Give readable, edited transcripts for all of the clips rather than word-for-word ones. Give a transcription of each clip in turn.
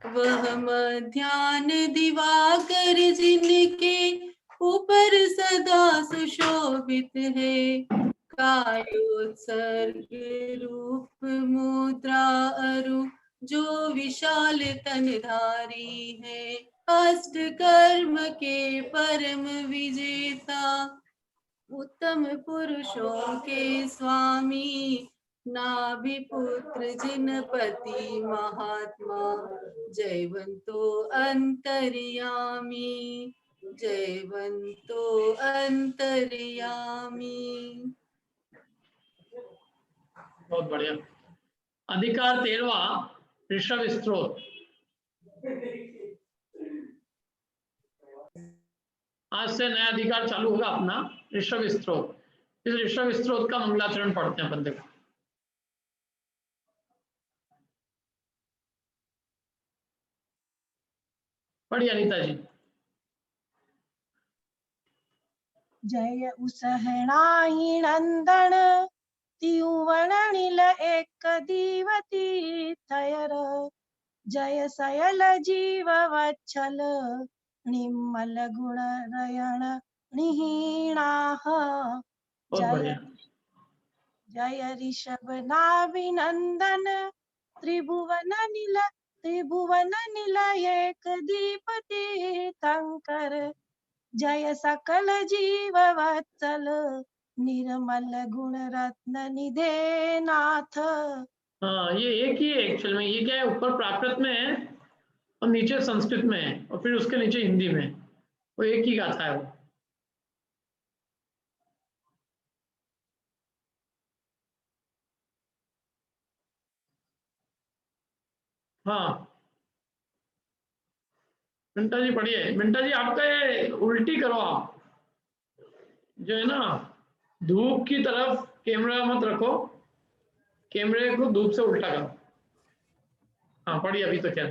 वह मध्यान दिवाकर जिनके ऊपर सदा सुशोभित है, कायोत्सर्ग रूप मुद्रा अरु जो विशाल तनधारी है। अष्ट कर्म के परम विजेता, उत्तम पुरुषों के स्वामी, नाभि पुत्र जिनपति महात्मा, जयवंतो अंतर्यामी, जयवंतो अंतर्यामी। बहुत बढ़िया। अधिकार 13वां, ऋषभ स्त्रोत। आज से नया अधिकार चालू होगा अपना, ऋषभ स्त्रोत। इस ऋषभ स्त्रोत का मंगलाचरण पढ़ते हैं अपन। देखो, पढ़िए अनीता जी। जय उसहणाई नंदन, त्रिभुवन नील एक दीवती थयर, जय सयल जीव वत्सल, निम्मल गुण रयण निहीणाः। जय ऋषभ नाभिनंदन, त्रिभुवन नील एक दीपति शंकर, जय सकल जीव वत्सल, निर्मल गुण रत्न निधे नाथ। हाँ, ये एक ही है एक्चुअल में। ये क्या है, ऊपर प्राकृत में है और नीचे संस्कृत में है और फिर उसके नीचे हिंदी में। वो एक ही गाथा है वो। हाँ मिंटा जी पढ़िए। मिंटा जी आपका ये उल्टी करो आप, जो है ना, धूप की तरफ कैमरा मत रखो, कैमरे को धूप से उल्टा करो। हाँ पढ़िए अभी तो क्या।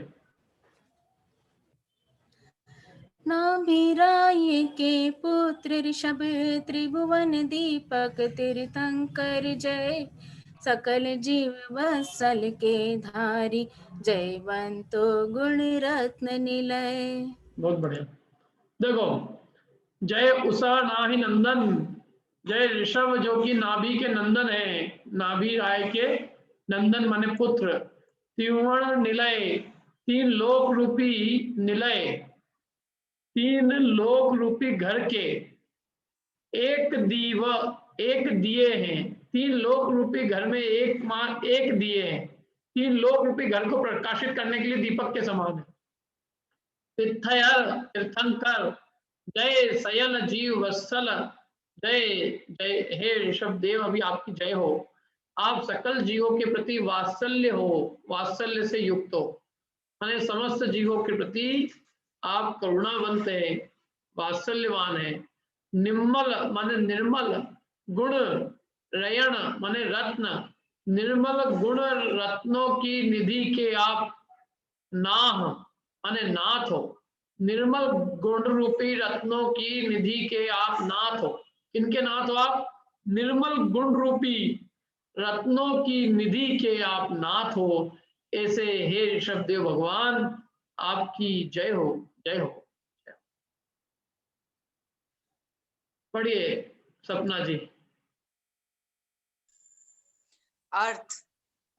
नाभिराय के पुत्र ऋषभ, त्रिभुवन दीपक तीर्थंकर, जय सकल जीव वत्सल के धारी, जयवंतो गुण रत्न निलय। बहुत बढ़िया। देखो, जय उषा नाहि नंदन, जय ऋषभ जो कि नाभि के नंदन है, नाभि राय के नंदन माने पुत्र, त्रिभुवन निलय, तीन लोक रूपी निलय, तीन लोक रूपी घर के, एक दिए हैं। तीन लोक रूपी घर में एक दिए हैं। तीन लोक रूपी घर को प्रकाशित करने के लिए दीपक के समान है। तीर्थयर तीर्थंकर, जय सयल जीव वत्सल, जय जय हे ऋषभ देव, अभी आपकी जय हो। आप सकल जीवों के प्रति वात्सल्य से युक्त हो, माने समस्त जीवों के प्रति आप करुणावंत है, वात्सल्यवान है। निम्मल माने निर्मल, गुण रयण माने रत्न, निर्मल गुण रत्नों की निधि के आप नाह माने नाथ हो। निर्मल गुण रूपी रत्नों की निधि के आप नाथ हो। किनके नाथ हो आप? निर्मल गुण रूपी रत्नों की निधि के आप नाथ हो। ऐसे हे ऋषभ देव भगवान, आपकी जय हो, जय हो। पढ़िए सपना जी। अर्थ,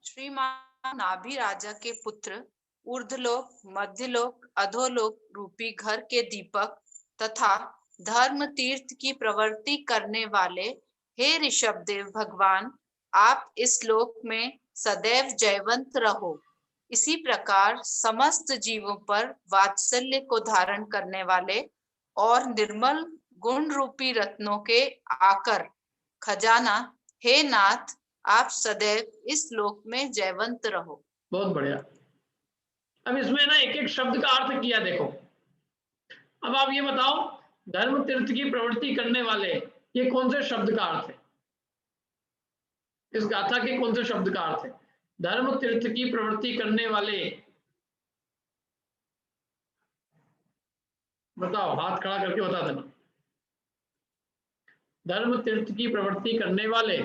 श्रीमान नाभि राजा के पुत्र, ऊर्ध्वलोक, मध्यलोक, अधोलोक रूपी घर के दीपक तथा धर्म तीर्थ की प्रवृत्ति करने वाले हे ऋषभदेव भगवान, आप इस लोक में सदैव जयवंत रहो। इसी प्रकार समस्त जीवों पर वात्सल्य को धारण करने वाले और निर्मल गुण रूपी रत्नों के आकर खजाना हे नाथ, आप सदैव इस लोक में जयवंत रहो। बहुत बढ़िया। अब इसमें ना एक एक शब्द का अर्थ किया देखो। अब आप ये बताओ, धर्म तीर्थ की प्रवृत्ति करने वाले, ये कौन से शब्द का अर्थ है? इस गाथा के कौन से शब्द का अर्थ है? धर्म तीर्थ की प्रवृत्ति करने वाले, बताओ, हाथ खड़ा करके बता देना। धर्म तीर्थ की प्रवृत्ति करने वाले,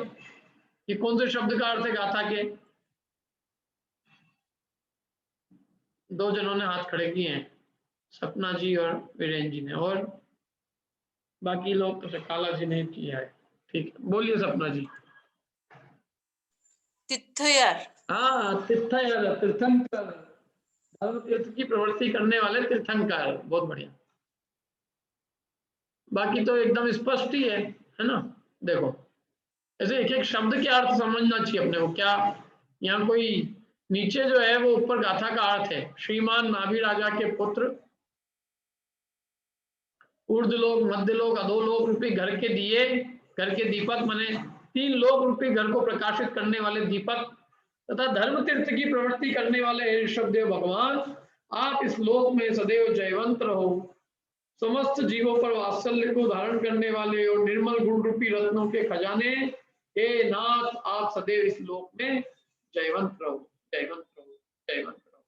ये कौन से शब्द का अर्थ है गाथा के? 2 जनों ने हाथ खड़े किए हैं, सपना जी और वीरेन जी ने, और बाकी लोग काला जी ने किया है। ठीक है, बोलिए सपना जी। तीर्थयर। हाँ, तीर्थयर, तीर्थंकर, धर्म तीर्थ की प्रवृत्ति करने वाले तीर्थंकर, बहुत बढ़िया। बाकी तो एकदम स्पष्ट ही है ना। देखो ऐसे एक एक शब्द के अर्थ समझना चाहिए अपने को। क्या यहाँ कोई नीचे जो है वो ऊपर गाथा का अर्थ है, श्रीमान नाभि राजा के पुत्र, ऊर्ध्व लोक, मध्य लोक, अधोलोक रूपी घर के दिए, घर के दीपक माने 3 लोक रूपी घर को प्रकाशित करने वाले दीपक, तथा धर्म तीर्थ की प्रवृत्ति करने वाले ऋषभदेव भगवान, आप इस लोक में सदैव जयवंत रहो। समस्त जीवों पर वात्सल्य को धारण करने वाले और निर्मल गुण रूपी रत्नों के खजाने, हे नाथ आप सदैव इस लोक में जयवंत रहो, जयवंत रहो, जयवंत रहो।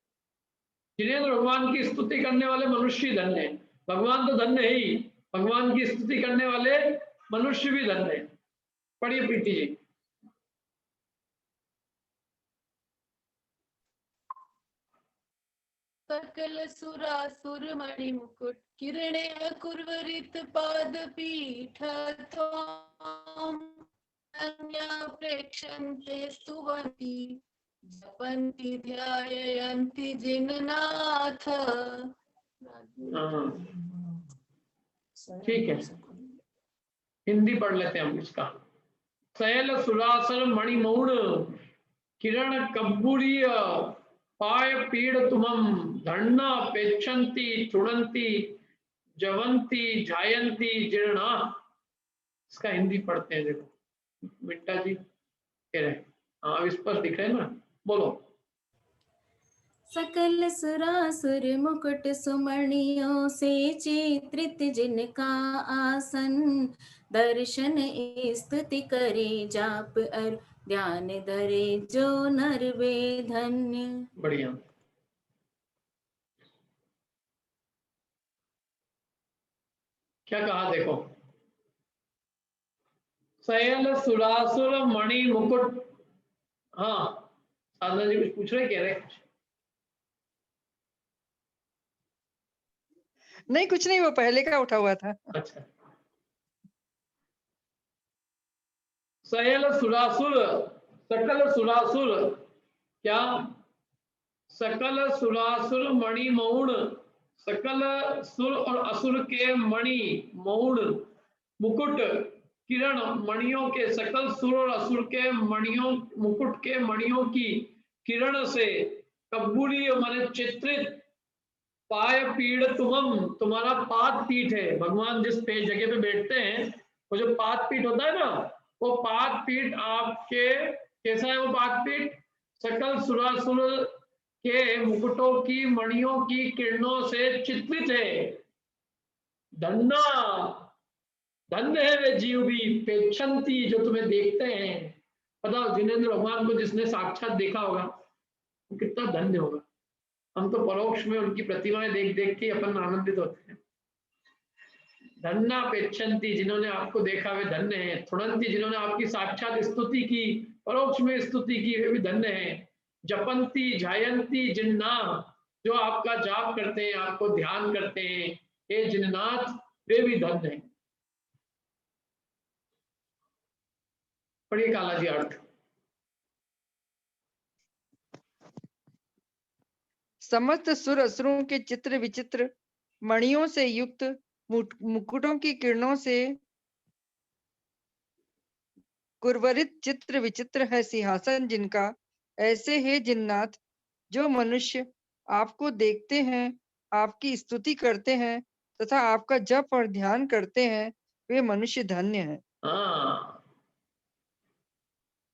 जिनेंद्र भगवान की स्तुति करने वाले मनुष्य धन्य है। भगवान तो धन्य है ही, भगवान की स्तुति करने वाले मनुष्य भी धन्य है। पढ़िए प्रीति जी। सकल सुरासुर मणि मुकुट किरणे कुर्वरित पाद पीठ त्वां अन्या प्रेक्षन्ते स्तुवन्ति जपन्ति ध्यायन्ति जिननाथ। ठीक है, हिंदी पढ़ लेते हैं हम इसका। सैल सुरासर मणि मौन किरण कब्बुरीय पाय पीड़ तुमम धन्ना पेक्षन्ति चुड़ंती जवंती जायंती जीर्णा। इसका हिंदी पढ़ते हैं। देखो मिट्टा जी कह रहे हैं, हाँ स्पष्ट दिख रहे हैं ना, बोलो। सकल सुरासुर मुकुट सुमणियों से चित्रित जिनका आसन, दर्शन स्तुति करे जाप और ध्यान धरे जो नर वे धन्य। बढ़िया। क्या कहा देखो, सैल सुरासुर मणि मुकुट। हाँ साधना जी कुछ पूछ रहे, कह रहे कुछ? नहीं कुछ नहीं, वो पहले का उठा हुआ था। अच्छा। सैल सुरासुर, सकल सुरासुर, क्या सकल सुरासुर मणि मौन, सकल सुर और असुर के मणि मौन मुकुट किरण मणियों के, सकल सुर और असुर के मणियों मुकुट के मणियों की किरण से, कब्बुरी माने चित्रित, पाय पीड़ तुमम तुम्हारा पाद पीठ है। भगवान जिस जगह पे बैठते हैं वो जो पाद पीठ होता है ना, वो पाद पीठ आपके कैसा है? वो पाद पीठ सकल सुरासुर के मुकुटों की मणियों की किरणों से चित्रित है। धन्ना, धन्य है वे जीव भी, पेक्षंती जो तुम्हें देखते हैं। बताओ जिनेंद्र भगवान को जिसने साक्षात देखा होगा वो कितना धन्य होगा। हम तो परोक्ष में उनकी प्रतिमाएं देख देख के अपन आनंदित होते हैं। धन्ना पेक्षंती, जिन्होंने आपको देखा वे धन्य है। थुड़ंती, जिन्होंने आपकी साक्षात स्तुति की, परोक्ष में स्तुति की, वे भी धन्य है। जपंती जायंती जिन्ना, जो आपका जाप करते हैं, आपको ध्यान करते हैं, हे जिन्नाथ वे भी धन्य है। पढ़िए काला जी अर्थ। समस्त सुर असुरों के चित्र विचित्र मणियों से युक्त मुकुटों की किरणों से कुर्वरित चित्र विचित्र है सिंहासन जिनका। ऐसे है जिन्नाथ, जो मनुष्य आपको देखते हैं, आपकी स्तुति करते हैं तथा आपका जप और ध्यान करते हैं, वे मनुष्य धन्य हैं। हाँ,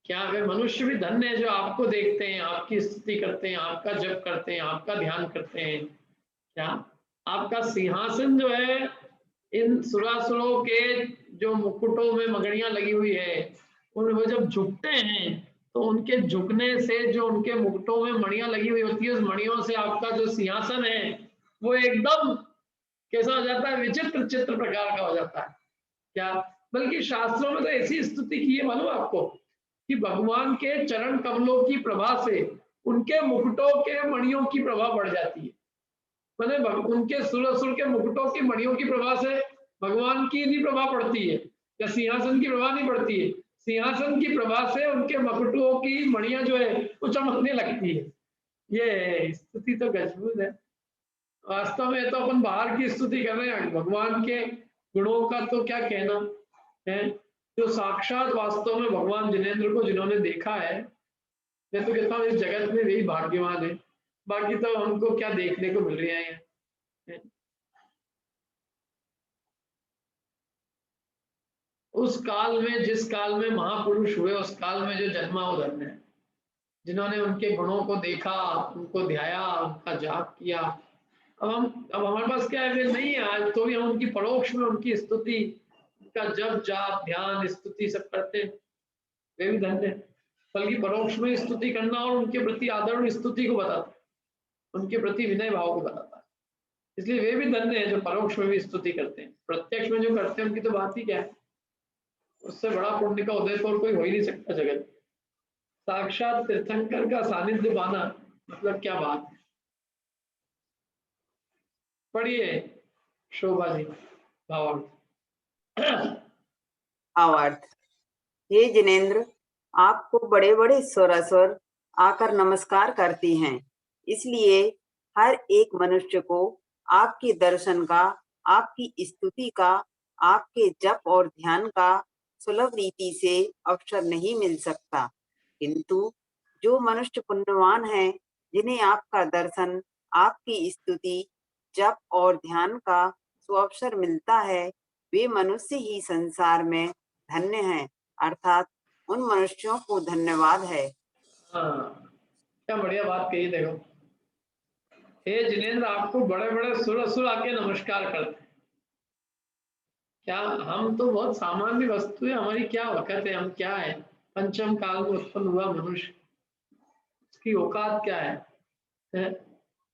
क्या वे मनुष्य भी धन्य है जो आपको देखते हैं, आपकी स्तुति करते हैं, आपका जप करते हैं, आपका ध्यान करते हैं। क्या आपका सिंहासन जो है इन सुरासुरों के जो मुकुटों में मगड़ियां लगी हुई है, उन वो जब झुकते हैं तो उनके झुकने से जो उनके मुकुटों में मणियां लगी हुई होती है, उस मणियों से आपका जो सिंहासन है वो एकदम कैसा हो जाता है? विचित्र चित्र प्रकार का हो जाता है। क्या बल्कि शास्त्रों में तो ऐसी स्तुति की है, मालूम आपको, कि भगवान के चरण कमलों की प्रभा से उनके मुकुटों के मणियों की प्रभा बढ़ जाती है। मतलब उनके सुर के मुकुटों की मणियों की प्रभा से भगवान की नहीं प्रभा पड़ती है, या सिंहासन की प्रभा नहीं पड़ती है, सिंहासन की प्रभा से उनके मुकुटों की मणियां जो है वो चमकने लगती है। ये स्तुति तो गजबूत है। वास्तव में तो अपन बाहर की स्तुति कर रहे हैं, भगवान के गुणों का तो क्या कहना है। जो साक्षात वास्तव में भगवान जिनेंद्र को जिन्होंने देखा है, मैं तो कहता हूँ इस जगत में वही भाग्यवान है। बाकी तो हमको क्या देखने को मिल रहा है। उस काल में, जिस काल में महापुरुष हुए, उस काल में जो जन्मा वो धन्य है, जिन्होंने उनके गुणों को देखा, उनको ध्याया, उनका जाप किया। अब हमारे पास क्या है, वे नहीं है आज, तो भी हम उनकी परोक्ष में उनकी स्तुति, उनका जप जाप ध्यान स्तुति सब करते हैं, वे भी धन्य है। बल्कि परोक्ष में स्तुति करना और उनके प्रति आदर और स्तुति को बताता है, उनके प्रति विनय भाव को बताता है। इसलिए वे भी धन्य है जो परोक्ष में भी स्तुति करते हैं। प्रत्यक्ष में जो करते हैं उनकी तो बात ही क्या है, उससे बड़ा पुण्य का उदय तो और कोई हो ही नहीं सकता जगत। साक्षात तीर्थंकर का सानिध्य पाना मतलब क्या बात है। पढ़िए शोभा जी भावार्थ। भावार्थ। हे जिनेंद्र, आपको बड़े बड़े स्वरासुर आकर नमस्कार करती हैं, इसलिए हर एक मनुष्य को आपके दर्शन का, आपकी स्तुति का, आपके जप और ध्यान का सुलभ रीति से अवसर नहीं मिल सकता। किंतु जो मनुष्य पुण्यवान है, जिन्हें आपका दर्शन, आपकी स्तुति, जप और ध्यान का सुअवसर मिलता है, वे मनुष्य ही संसार में धन्य हैं, अर्थात उन मनुष्यों को धन्यवाद है। हाँ, क्या बढ़िया बात कही। देखो हे जिनेंद्र, आपको बड़े बड़े सुर आके नमस्कार करते हैं। क्या हम तो बहुत सामान्य वस्तु है, हमारी क्या वक़्त है, हम क्या है, पंचम काल में उत्पन्न हुआ मनुष्य, उसकी औकात क्या है?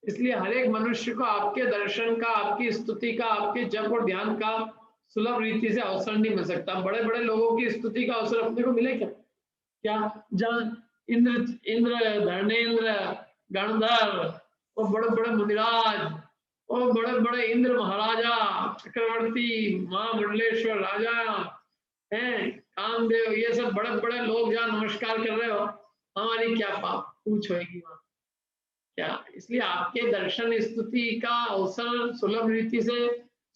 इसलिए हर एक मनुष्य को आपके दर्शन का, आपकी स्तुति का, आपके जप और ध्यान का सुलभ रीति से अवसर नहीं मिल सकता। बड़े बड़े लोगों की स्तुति का अवसर अपने को मिले क्या? जहाँ इंद्र धर्मेंद्र गणधर और बड़े बड़े मुनिराज और बड़े बड़े इंद्र महाराजा चक्रवर्ती महामंडलेश्वर राजा हैं, कामदेव, ये सब बड़े बड़े लोग जहाँ नमस्कार कर रहे हो, हमारी क्या पाप पूछ होगी वहां क्या? इसलिए आपके दर्शन स्तुति का अवसर सुलभ रीति से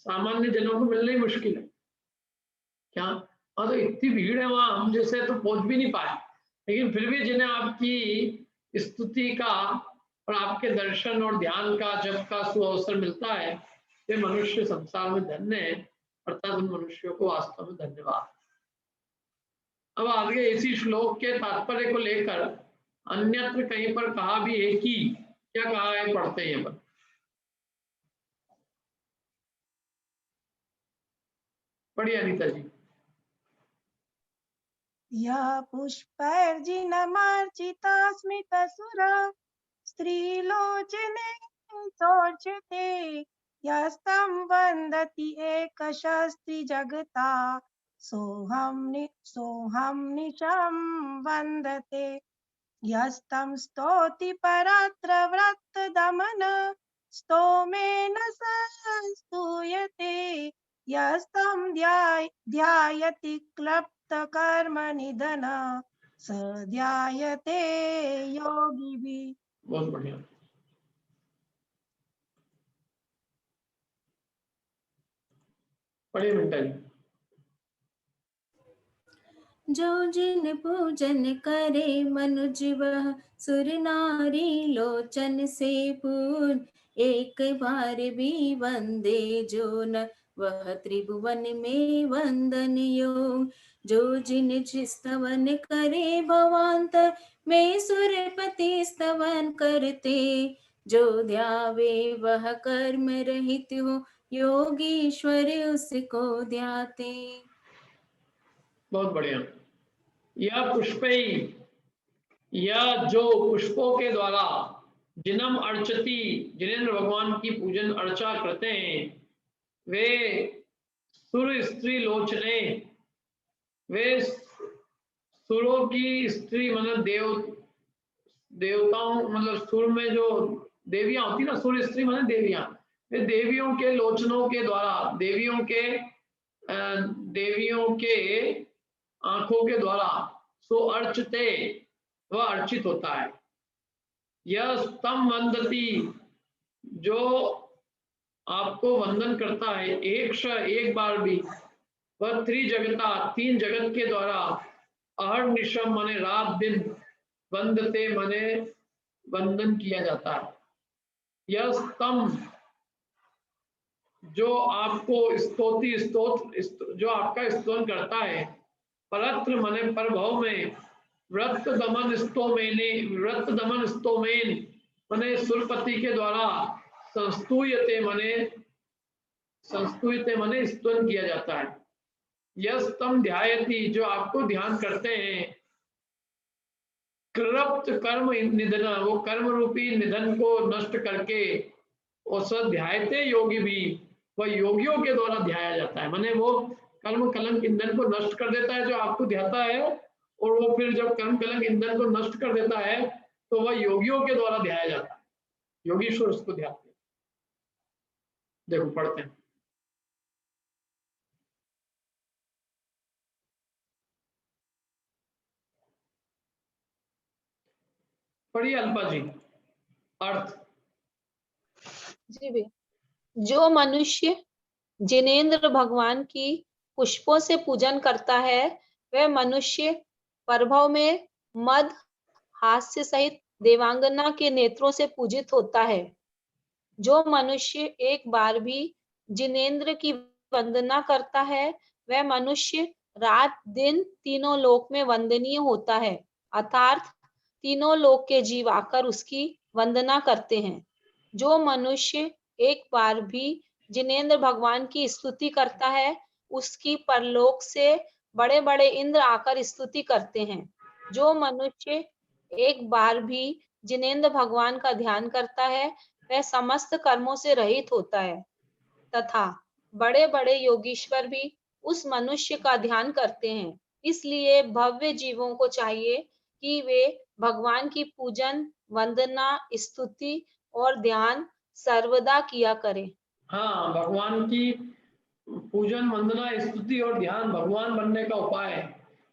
सामान्य जनों को मिलना ही मुश्किल है। क्या हाँ, तो इतनी भीड़ है वहां, हम जैसे तो पहुंच भी नहीं पाए, लेकिन फिर भी जिन्हें आपकी स्तुति का और आपके दर्शन और ध्यान का जप का सुअवसर मिलता है, वे मनुष्य संसार में धन्य है, अर्थात उन मनुष्यों को वास्तव में धन्यवाद। अब आगे इसी श्लोक के तात्पर्य को लेकर अन्यत्र कहीं पर कहा भी है कि क्या कहा है, पढ़ते हैं पर। पढ़िए अनीता जी। या पुष्पैर्जिनमर्चिता स्मितसुरा स्त्रीलोचने शोचते यस्तं वन्दति एकशस्त्री जगता सोऽहं निशं वन्दते यस्तं स्तौति परत्र व्रतदमन स्तोमेन स्तूयते यस्तं ध्यायति क्लृप्तकर्मनिधन स ध्यायते योगिभिः। बहुत बढ़िया। पढ़िए मिंटा जी। जो जिन पूजन करे मनुज वह सुर नारी लोचन से पूर्ण एक बार भी वंदे जो न वह त्रिभुवन में वंदन योग। जो जिन स्तवन करे भवांतर में सुरपति स्तवन करते जो ध्यावे वह कर्म रहित हो योगीश्वर उसको ध्याते। बहुत बढ़िया। यह पुष्पई, यह जो पुष्पों के द्वारा जिनम अर्चती, जिनेंद्र भगवान की पूजन अर्चा करते हैं, वे सुर स्त्री लोचने, वे सुरों की स्त्री मतलब देव देवताओं मतलब सुर में जो देवियां होती ना, सुर स्त्री माने देवियां, वे देवियों के लोचनों के द्वारा, देवियों के आंखों के द्वारा सो अर्चते, वह अर्चित होता है। यह स्तम वंदती, जो आपको वंदन करता है, एक बार भी, वह त्रिजगता, तीन जगत के द्वारा, अहर्निशम माने रात दिन, वंदते माने वंदन किया जाता है। यह स्तंभ, जो आपको जो आपका स्तोत्र करता है, परत्र माने प्रभव में, व्रत दमन स्तोमेन माने सुरपति के द्वारा, संस्तूयते माने स्तवन किया जाता है। यह स्तंभ ध्यायति, जो आपको ध्यान करते हैं, कृप्त कर्म निधन, वो कर्म रूपी निधन को नष्ट करके, और ध्यायते योगी भी, वह योगियों के द्वारा ध्याया जाता है। माने वो कर्म कलंक ईंधन को नष्ट कर देता है जो आपको ध्याता है, और वो फिर जब कर्म कलंक ईंधन को नष्ट कर देता है तो वह योगियों के द्वारा ध्याया जाता है, योगीश्वर उसको ध्याते हैं। देखो पढ़ते हैं। पढ़िए अल्पा जी अर्थ। जी भैया, जो मनुष्य जिनेंद्र भगवान की पुष्पों से पूजन करता है, वह मनुष्य प्रभव में मद हास्य सहित देवांगना के नेत्रों से पूजित होता है। जो मनुष्य एक बार भी जिनेंद्र की वंदना करता है, वह मनुष्य रात दिन तीनों लोक में वंदनीय होता है, अर्थात तीनों लोक के जीव आकर उसकी वंदना करते हैं। जो मनुष्य एक बार भी जिनेंद्र भगवान की स्तुति करता है, उसकी परलोक से बड़े बड़े इंद्र आकर स्तुति करते हैं। जो मनुष्य एक बार भी जिनेंद्र भगवान का ध्यान करता है, वह समस्त कर्मों से रहित होता है, तथा बड़े बड़े योगीश्वर भी उस मनुष्य का ध्यान करते हैं। इसलिए भव्य जीवों को चाहिए कि वे भगवान की पूजन, वंदना, स्तुति और ध्यान सर्वदा किया करें। हाँ, भगवान की पूजन, वंदना, स्तुति और ध्यान भगवान बनने का उपाय है।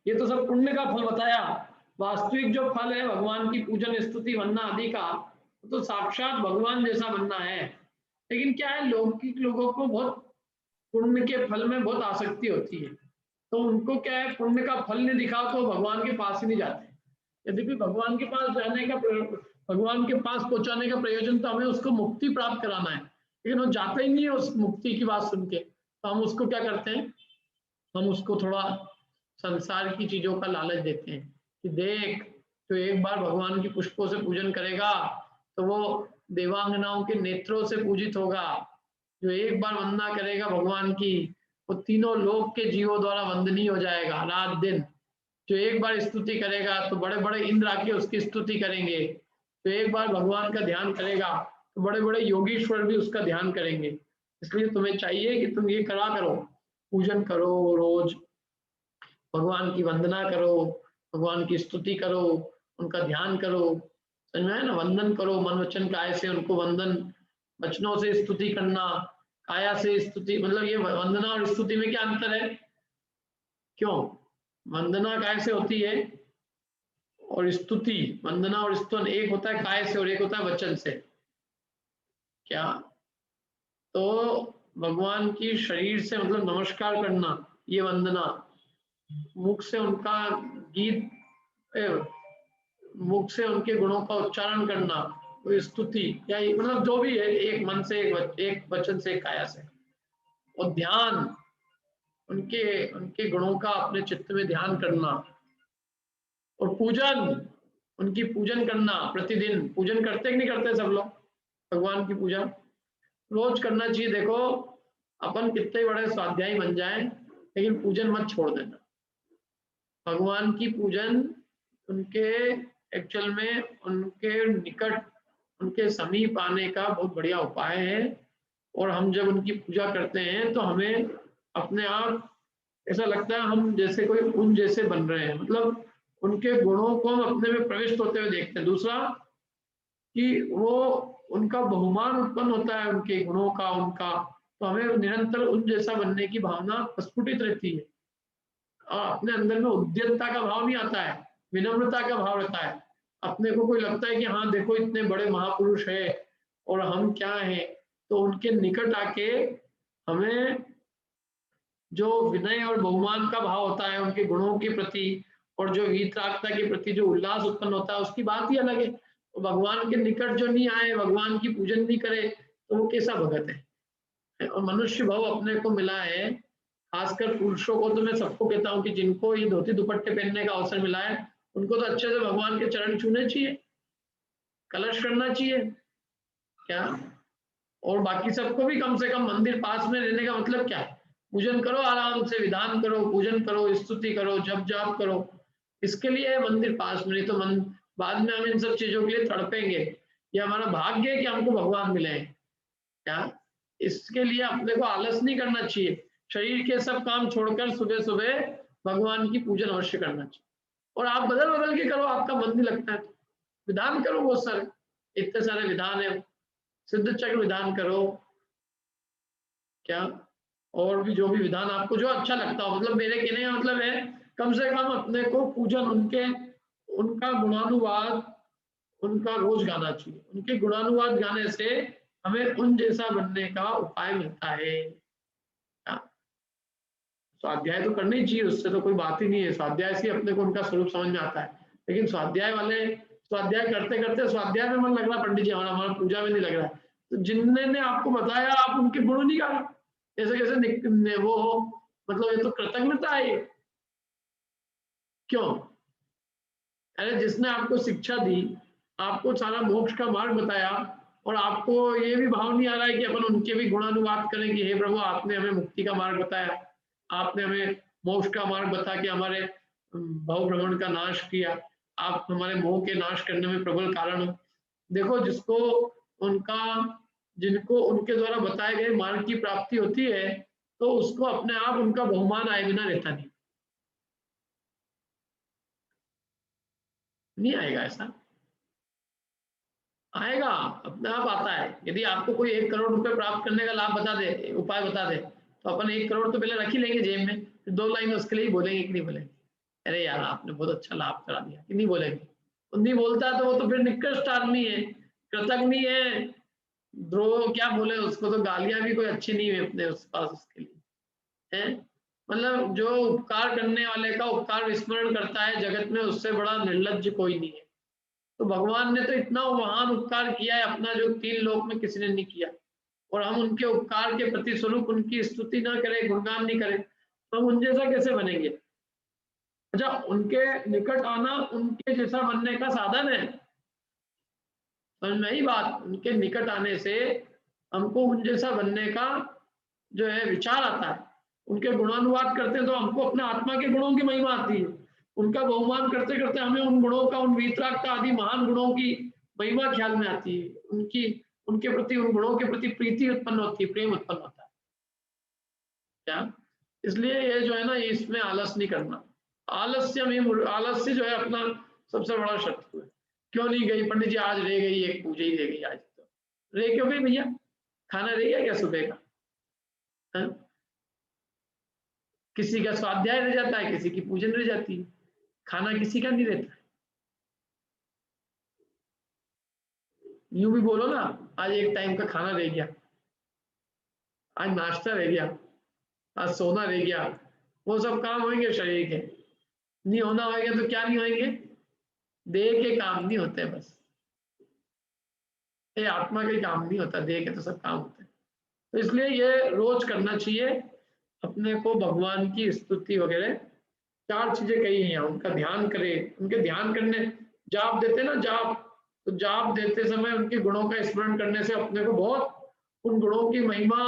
ये तो सब पुण्य का फल बताया। वास्तविक जो फल है भगवान की पूजन, स्तुति, वंदना आदि का, तो साक्षात भगवान जैसा बनना है। लेकिन क्या है, लौकिक लोगों को बहुत पुण्य के फल में बहुत आसक्ति होती है, तो उनको क्या है, पुण्य का फल नहीं दिखा तो भगवान के पास ही नहीं जाते। यद्यपि भगवान के पास जाने का, भगवान के पास पहुंचाने का प्रयोजन तो हमें उसको मुक्ति प्राप्त कराना है, लेकिन वो जाता ही नहीं है उस मुक्ति की बात सुन के। तो हम उसको क्या करते हैं, हम उसको थोड़ा संसार की चीजों का लालच देते हैं कि देख, तो एक बार भगवान की पुष्पों से पूजन करेगा तो वो देवांगनाओं के नेत्रों से पूजित होगा। जो एक बार वंदना करेगा भगवान की, वो तीनों लोक के जीवों द्वारा वंदनीय हो जाएगा रात दिन। जो एक बार स्तुति करेगा तो बड़े बड़े इंद्र आके उसकी स्तुति करेंगे। तो एक बार भगवान का ध्यान करेगा तो बड़े बड़े योगीश्वर भी उसका ध्यान करेंगे। इसलिए तुम्हें चाहिए कि तुम ये करा करो, पूजन करो, रोज भगवान की वंदना करो, भगवान की स्तुति करो, उनका ध्यान करो, समझ में है ना। वंदन करो मन वचन काय से, उनको वंदन वचनों से स्तुति करना, काया से स्तुति। मतलब ये वंदना और स्तुति में क्या अंतर है? क्यों वंदना काय से होती है और स्तुति, वंदना और स्तुति एक होता है काय से और एक होता है वचन से। क्या तो भगवान की शरीर से मतलब नमस्कार करना, ये वंदना। मुख से उनका गीत, मुख से उनके गुणों का उच्चारण करना, तो स्तुति, या मतलब जो भी है, एक मन से, एक वचन से, एक काया से। और ध्यान, उनके गुणों का अपने चित्त में ध्यान करना। और पूजन, उनकी पूजन करना, प्रतिदिन पूजन करते कि नहीं करते सब लोग? भगवान की पूजा रोज करना चाहिए। देखो अपन कितने बड़े स्वाध्यायी बन जाएं, लेकिन पूजन मत छोड़ देना। भगवान की पूजन उनके एक्चुअल में उनके निकट, उनके समीप आने का बहुत बढ़िया उपाय है। और हम जब उनकी पूजा करते हैं तो हमें अपने आप ऐसा लगता है हम जैसे कोई उन जैसे बन रहे हैं। मतलब उनके गुणों को हम अपने में प्रविष्ट होते हुए देखते हैं। दूसरा कि वो उनका बहुमान उत्पन्न होता है उनके गुणों का, उनका, तो हमें निरंतर उन जैसा बनने की भावना प्रस्फुटित रहती है और अपने अंदर में उद्यतता का भाव नहीं आता है, विनम्रता का भाव रहता है। अपने को कोई लगता है कि हाँ देखो इतने बड़े महापुरुष है और हम क्या हैं, तो उनके निकट आके हमें जो विनय और बहुमान का भाव होता है उनके गुणों के प्रति और जो वीतरागता के प्रति जो उल्लास उत्पन्न होता है उसकी बात ही अलग है। तो भगवान के निकट जो नहीं आए, भगवान की पूजन नहीं करे, तो वो कैसा भगत है। और मनुष्य भाव अपने को मिला है, खासकर पुरुषों को तो मैं सबको कहता हूँ कि जिनको ये धोती दुपट्टे पहनने का अवसर मिला है उनको तो अच्छे से भगवान के चरण छूने चाहिए, कलश करना चाहिए क्या, और बाकी सबको भी कम से कम मंदिर पास में रहने का मतलब क्या है, पूजन करो आराम से, विधान करो, पूजन करो, स्तुति करो, जप जाप करो, इसके लिए है मंदिर पास में। नहीं तो बाद में हम इन सब चीजों के लिए तड़पेंगे। ये हमारा भाग्य है कि हमको भगवान मिले हैं क्या, इसके लिए अपने को आलस नहीं करना चाहिए। शरीर के सब काम छोड़कर सुबह सुबह भगवान की पूजन अवश्य करना चाहिए। और आप बदल बदल के करो, आपका मन नहीं लगता है तो विधान करो, बहुत सारे, इतने सारे विधान है, सिद्ध चक्र विधान करो क्या, और भी जो भी विधान आपको जो अच्छा लगता हो। मतलब मेरे कहने का मतलब है कम से कम अपने को पूजन उनके, उनका गुणानुवाद, उनका रोज गाना चाहिए। उनके गुणानुवाद गाने से हमें उन जैसा बनने का उपाय मिलता है। स्वाध्याय तो करना ही चाहिए, उससे तो कोई बात ही नहीं है, स्वाध्याय से अपने को उनका स्वरूप समझ में आता है। लेकिन स्वाध्याय वाले स्वाध्याय करते करते स्वाध्याय में मन लग रहा पंडित जी हमारा पूजा में नहीं लग रहा है, तो जिनने आपको बताया आप उनके गुण नहीं गा, ऐसे कैसे वो हो, मतलब ये तो कृतज्ञता है। क्यों? अरे जिसने आपको शिक्षा दी, आपको सारा मोक्ष का मार्ग बताया और आपको ये भी भाव नहीं आ रहा है कि अपन उनके भी गुणानुवाद करें कि हे प्रभु आपने हमें मुक्ति का मार्ग बताया, आपने हमें मोक्ष का मार्ग बता के हमारे भव भ्रमण का नाश किया, आप हमारे मोह के नाश करने में प्रबल कारण हो। देखो जिसको उनका, जिनको उनके द्वारा बताए गए मार्ग की प्राप्ति होती है तो उसको अपने आप उनका बहुमान आए बिना रहता नहीं आएगा, ऐसा आएगा, अपने आप आता है। यदि आपको कोई 1 करोड़ रुपए प्राप्त करने का लाभ बता दे, उपाय बता दे, तो अपन 1 करोड़ तो पहले रख ही लेंगे जेब में, फिर 2 लाइन उसके लिए ही बोलेंगे कि नहीं बोलेंगे, अरे यार आपने बहुत अच्छा लाभ करा दिया, कि नहीं बोलेंगे। नहीं बोलता तो वो तो फिर निकृष्ट आदमी है, कृतज्ञ है, द्रोह क्या बोले उसको, तो गालियां भी कोई अच्छी नहीं है अपने उस पास उसके लिए है। मतलब जो उपकार करने वाले का उपकार विस्मरण करता है जगत में, उससे बड़ा निर्लज्ज कोई नहीं है। तो भगवान ने तो इतना महान उपकार किया है अपना, जो 3 लोक में किसी ने नहीं किया, और हम उनके उपकार के प्रति स्वरूप उनकी स्तुति ना करें, गुणगान नहीं करें, तो हम उन जैसा कैसे बनेंगे। अच्छा, उनके निकट आना उनके जैसा बनने का साधन है, समझ में आई बात। उनके निकट आने से हमको उन जैसा बनने का जो है विचार आता है। उनके गुणानुवाद करते हैं तो हमको अपने आत्मा के गुणों की महिमा आती है, उनका बहुमान करते करते हमें उन गुणों का, उन वीतरागता आदि महान गुणों की महिमा ख्याल में आती है, उनकी, उनके प्रति, उन गुणों के प्रति प्रीति उत्पन्न होती है, प्रेम उत्पन्न होता है क्या। इसलिए ये जो है ना, इसमें आलस नहीं करना। आलस्य में, आलस्य जो है अपना सबसे बड़ा शत्रु है। क्यों नहीं गई पंडित जी, आज रह गई एक पूजा ही रह गई, आज तो रह क्यों गई भैया, खाना रह गया क्या सुबह का है? किसी का स्वाध्याय रह जाता है, किसी की पूजन रह जाती है, खाना किसी का नहीं रहता है। यूं भी बोलो ना, आज एक टाइम का खाना रह गया, आज नाश्ता रह गया, आज सोना रह गया, वो सब काम होंगे शरीर के, नहीं होना होगा तो क्या नहीं होंगे, देह के काम नहीं होते, बस ये आत्मा के काम नहीं होता, देह के तो सब काम होते हैं। तो इसलिए ये रोज करना चाहिए अपने को, भगवान की स्तुति वगैरह। 4 चीजें कही हैं, उनका ध्यान करें, उनके ध्यान करने, जाप देते ना जाप, तो जाप देते समय उनके गुणों का स्मरण करने से अपने को बहुत उन गुणों की महिमा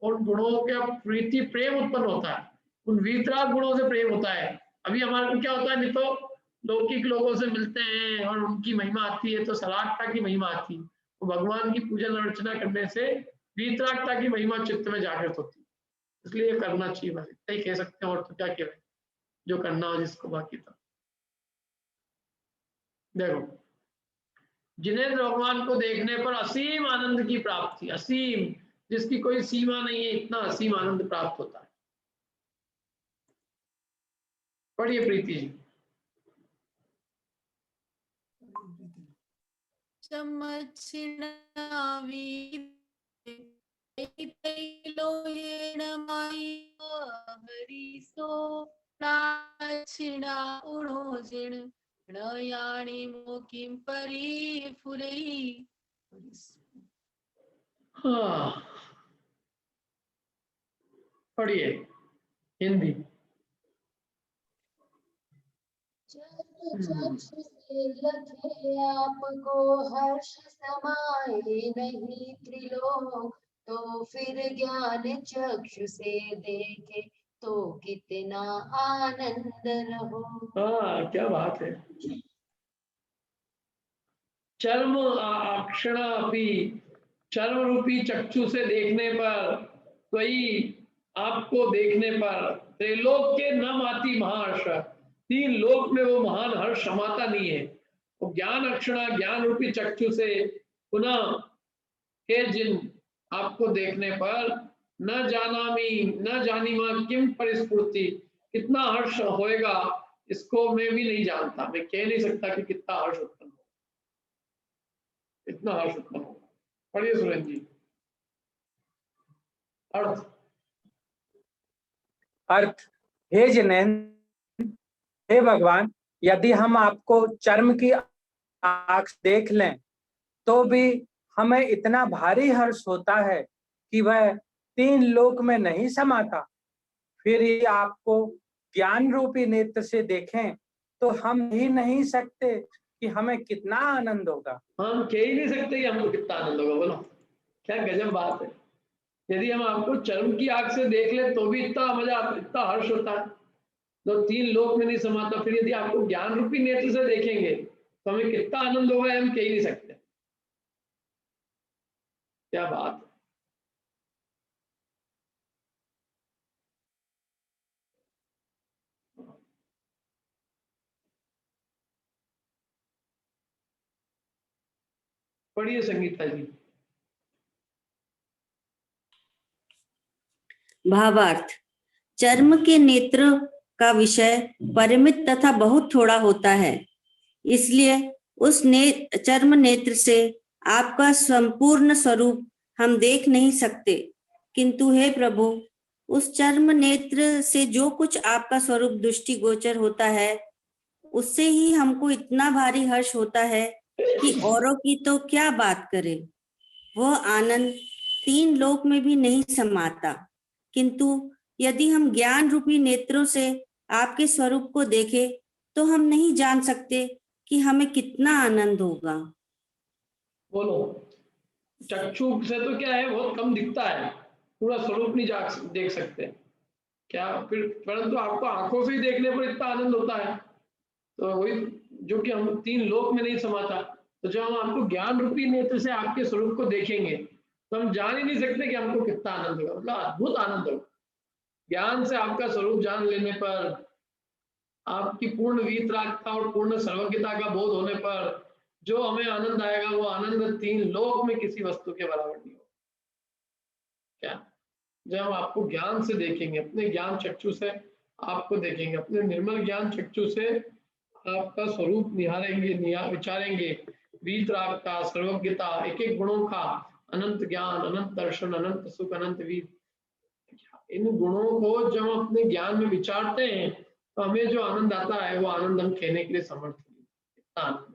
और गुणों का प्रीति प्रेम उत्पन्न होता है, उन वीतराग गुणों से प्रेम होता है। अभी हमारे को क्या होता है, नहीं तो लौकिक लोगों से मिलते हैं और उनकी महिमा आती है तो सरागता की महिमा आती है, तो भगवान की पूजन अर्चना करने से वीतरागता की महिमा चित्त में जागृत होती है। इसलिए करना चाहिए, बस इतना ही कह सकते हैं, और तो क्या कह रहे हैं, जो करना हो जिसको, बाकी तो देखो, जिनेंद्र भगवान को देखने पर असीम आनंद की प्राप्ति, असीम, जिसकी कोई सीमा नहीं है, इतना असीम आनंद प्राप्त होता है। पढ़िए प्रीति जी। ैलोयेण हरिसो नाक्षिणा उणोजिण नयाणि मोकिं परिफुरै। हाँ, पढ़िए हिंदी। चक्षु से लखे आपको हर्ष समाए नहीं त्रिलोक, तो फिर ज्ञान चक्षु से देखे तो कितना आनंद रहो। हाँ, क्या बात है। चर्म अक्षणा अपि, चर्म रूपी चक्षु से देखने पर, कोई आपको देखने पर, त्रैलोक के न माती महाहर्ष, 3 लोक में वो महान हर्ष समाता नहीं है। वो ज्ञान अक्षणा, ज्ञान रूपी चक्षु से पुनः के जिन आपको देखने पर, न जानामी न जानीमा किम परिस्फुर्ति, कितना हर्ष होएगा इसको मैं भी नहीं जानता, मैं कह नहीं सकता कि कितना हर्ष उत्पन्न हो, इतना हर्ष उत्पन्न होगा। पढ़िए सुरेंद्र जी। अर्थ। अर्थ, हे जिनेंद्र, हे भगवान, यदि हम आपको चर्म की आंख से देख लें तो भी हमें इतना भारी हर्ष होता है कि वह 3 लोक में नहीं समाता। फिर ये आपको ज्ञान रूपी नेत्र से देखें तो हम ही नहीं सकते कि हमें कितना आनंद होगा। हम कह ही नहीं सकते कि हमको कितना आनंद होगा। बोलो, क्या गजब बात है। यदि हम आपको चर्म की आंख से देख ले तो भी इतना मजा, इतना हर्ष होता है, तो 3 लोक में नहीं समाता। फिर यदि आपको ज्ञान रूपी नेत्र से देखेंगे तो हमें कितना आनंद होगा, हम कह ही नहीं सकते। क्या बात है। पढ़िए संगीता जी। भावार्थ, चर्म के नेत्र का विषय परिमित तथा बहुत थोड़ा होता है, इसलिए उस चर्म नेत्र से आपका संपूर्ण स्वरूप हम देख नहीं सकते। किंतु हे प्रभु, उस चर्म नेत्र से जो कुछ आपका स्वरूप दृष्टिगोचर होता है, उससे ही हमको इतना भारी हर्ष होता है कि औरों की तो क्या बात करें। वह आनंद 3 लोक में भी नहीं समाता। किंतु यदि हम ज्ञान रूपी नेत्रों से आपके स्वरूप को देखें तो हम नहीं जान सकते कि हमें कितना आनंद होगा। बोलो, चक्षु से तो क्या है, बहुत कम दिखता है, पूरा स्वरूप नहीं देख सकते क्या, फिर परंतु आपको आंखों से ही देखने पर इतना आनंद होता है, तो वही जो कि हम 3 लोक में नहीं समाता। तो जब हम आपको ज्ञान रूपी नेत्र से आपके स्वरूप को देखेंगे तो हम जान ही नहीं सकते कि हमको कितना आनंद होगा। मतलब अद्भुत आनंद होगा। ज्ञान से आपका स्वरूप जान लेने पर, आपकी पूर्ण वीतरागता और पूर्ण सर्वज्ञता का बोध होने पर जो हमें आनंद आएगा, वो आनंद 3 लोक में किसी वस्तु के बराबर नहीं होगा। क्या, जब हम आपको ज्ञान से देखेंगे, अपने ज्ञान चक्षु से आपको देखेंगे, अपने निर्मल ज्ञान चक्षु से आपका स्वरूप निहारेंगे, विचारेंगे, वीतरागता, सर्वज्ञता, एक एक गुणों का अनंत ज्ञान, अनंत दर्शन, अनंत सुख, अनंत वीत, इन गुणों को जब हम अपने ज्ञान में विचारते हैं तो हमें जो आनंद आता है वो आनंद हम कहने के लिए समर्थ नहीं। इतना आनंद।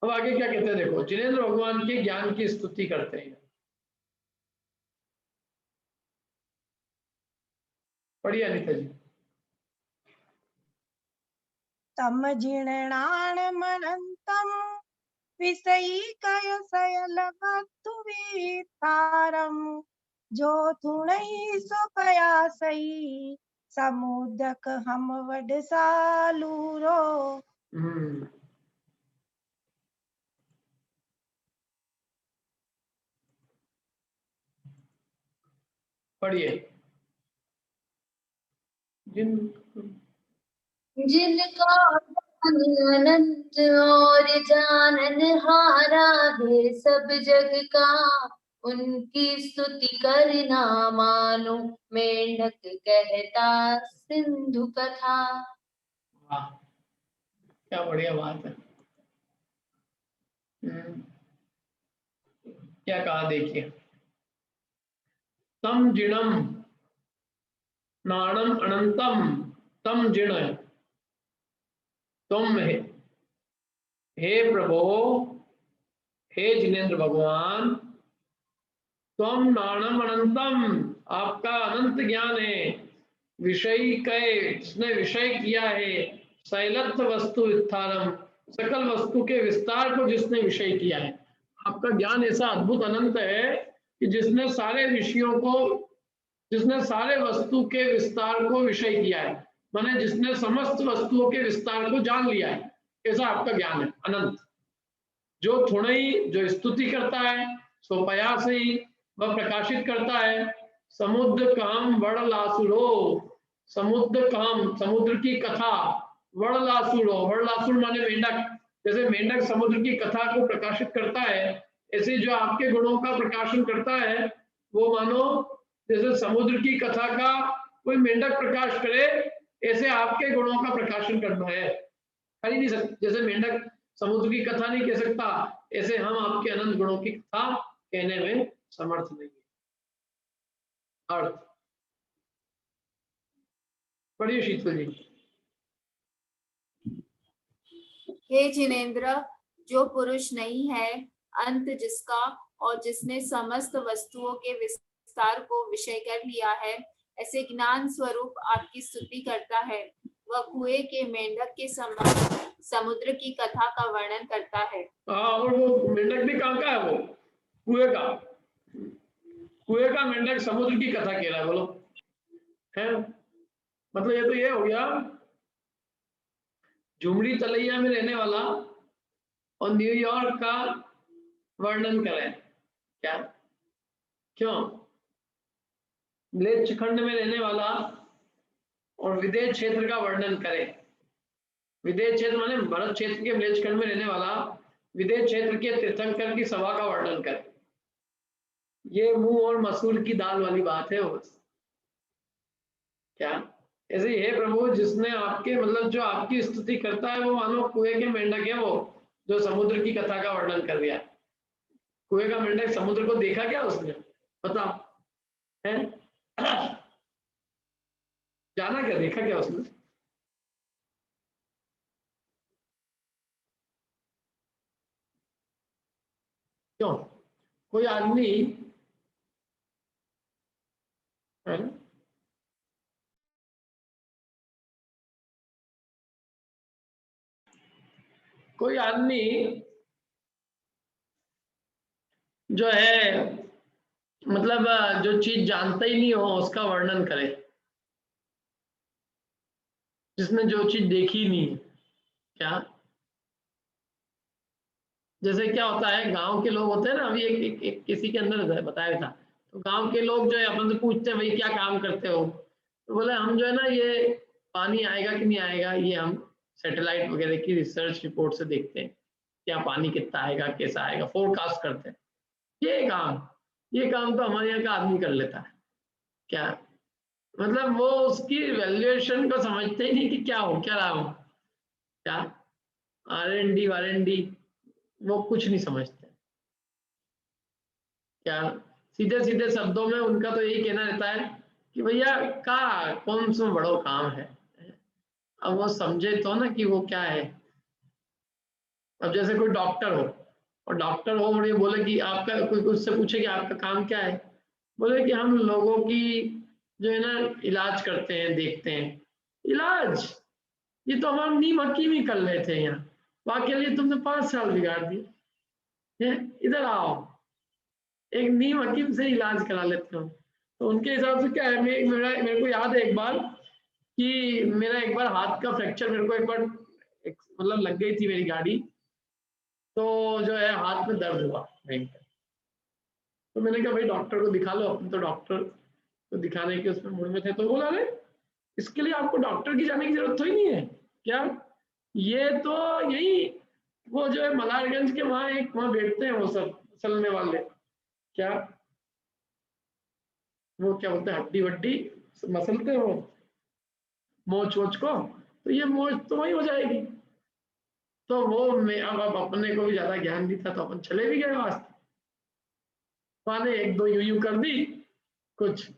अब आगे क्या कहते हैं, देखो, जिनेंद्र भगवान के ज्ञान की स्तुति करते हैं। पढ़िए अनिता जी। तम जीर्णान मनंतम विषयीकय सयलभत्तु वितारम, जो थुणई सुपयासई समुदक हम वडसालूरो। पढ़िए। जिनका अनंत और जानन हारा है सब जग का, उनकी स्तुति करना मानो मेंढक कहता सिंधु कथा। वाह, क्या बढ़िया बात है। क्या कहा देखिए, तम जिणम नाणम अनंतम तम जिण, तुम हे प्रभु, हे जिनेन्द्र भगवान, तुम नाणम अनंतम, आपका अनंत ज्ञान है, विषय कहे जिसने विषय किया है, शैलत्थ वस्तु विस्तारम, सकल वस्तु के विस्तार को जिसने विषय किया है। आपका ज्ञान ऐसा अद्भुत अनंत है कि जिसने सारे विषयों को, जिसने सारे वस्तु के विस्तार को विषय किया है, माने जिसने समस्त वस्तुओं के विस्तार को जान लिया है, ऐसा आपका ज्ञान है अनंत। जो थोड़ी जो स्तुति करता है सो पयास ही वह प्रकाशित करता है। समुद्र काम वड़लासुरो, समुद्र काम समुद्र की कथा, वड़लासुरो, वड़लासुर माने मेंढक, जैसे मेंढक समुद्र की कथा को प्रकाशित करता है, ऐसे जो आपके गुणों का प्रकाशन करता है वो मानो जैसे समुद्र की कथा का कोई मेंढक प्रकाश करे, ऐसे आपके गुणों का प्रकाशन करना है। कर ही नहीं सकते, जैसे मेंढक समुद्र की कथा नहीं कह सकता, ऐसे हम आपके अनंत गुणों की कथा कहने में समर्थ नहीं है। अर्थ पढ़िए शीतल जी। हे जिनेन्द्र, जो पुरुष नहीं है, अंत जिसका और जिसने समस्त वस्तुओं के विस्तार को विषय कर लिया है, ऐसे ज्ञान स्वरूप आपकी स्तुति करता है। वह कुएं के मेंढक के समान समुद्र की कथा का वर्णन करता है। और वो मेंढक भी कहाँ का है? वो कुएं का, कुएं का मेंढक समुद्र की कथा कह रहा है। बोलो है, मतलब ये तो ये हो गया झुमड़ी तलैया में रहने वाला और न्यूयॉर्क का वर्णन करें क्या? क्यों? म्लेच्छ खंड में रहने वाला और विदेश क्षेत्र का वर्णन करे। विदेश क्षेत्र माने भारत क्षेत्र के म्लेच्छ खंड में रहने वाला विदेश क्षेत्र के तीर्थंकर की सभा का वर्णन करे। ये मुंह और मसूर की दाल वाली बात है बस। क्या ऐसे ही है प्रभु, जिसने आपके मतलब जो आपकी स्तुति करता है वो मानो कुएं के मेंढक है, वो जो समुद्र की कथा का वर्णन कर दिया। कुएं का मेंढक समुद्र को देखा क्या उसने? पता है? जाना क्या, देखा क्या उसने? क्यों? कोई आदमी है ना, कोई आदमी जो है मतलब जो चीज जानता ही नहीं हो उसका वर्णन करे, जिसने जो चीज देखी नहीं है। क्या जैसे क्या होता है, गांव के लोग होते हैं ना, अभी एक किसी के अंदर बताया था, तो गांव के लोग जो है अपन से पूछते हैं भाई क्या काम करते हो, तो बोले हम जो है ना ये पानी आएगा कि नहीं आएगा ये हम सैटेलाइट वगैरह की रिसर्च रिपोर्ट से देखते हैं, क्या पानी कितना आएगा कैसा आएगा फोरकास्ट करते हैं। ये काम तो हमारे यहाँ का आदमी कर लेता है। क्या मतलब वो उसकी वैल्यूएशन को समझते ही नहीं कि क्या हो क्या रहा हो, क्या R&D वो कुछ नहीं समझते। क्या सीधे सीधे शब्दों में उनका तो यही कहना रहता है कि भैया का कौन सा बड़ो काम है, अब वो समझे तो ना कि वो क्या है। अब जैसे कोई डॉक्टर हो और ये बोले कि आपका कोई उससे पूछे कि आपका काम क्या है, बोले कि हम लोगों की जो है ना इलाज करते हैं, देखते हैं। इलाज ये तो हमारा नीम हकीमी कर रहे थे यहाँ, वाकई लिए तुमने 5 साल बिगाड़ दिए। इधर आओ एक नीम हकीम से इलाज करा लेते हो। तो उनके हिसाब से क्या है, मेरे को याद है एक बार कि मेरा एक बार हाथ का फ्रैक्चर, मेरे को एक बार मतलब लग गई थी मेरी गाड़ी, तो जो है हाथ में दर्द हुआ भयंकर। तो मैंने कहा भाई डॉक्टर को दिखा लो, अपन तो डॉक्टर को दिखाने के उसमें मूड में थे। तो बोला अरे इसके लिए आपको डॉक्टर की जाने की जरूरत तो ही नहीं है क्या, ये तो यही वो जो है मलारगंज के वहां बैठते हैं वो सब चलने वाले, क्या वो क्या बोलते हैं, हड्डी वड्डी मसलते हैं वो मोच वोच को, तो ये मोच तो वही हो जाएगी। तो वो मैं अब अपने को भी ज्यादा ज्ञान नहीं था तो अपन चले भी गए वास्ते, माने एक दो यूं कर दी, कुछ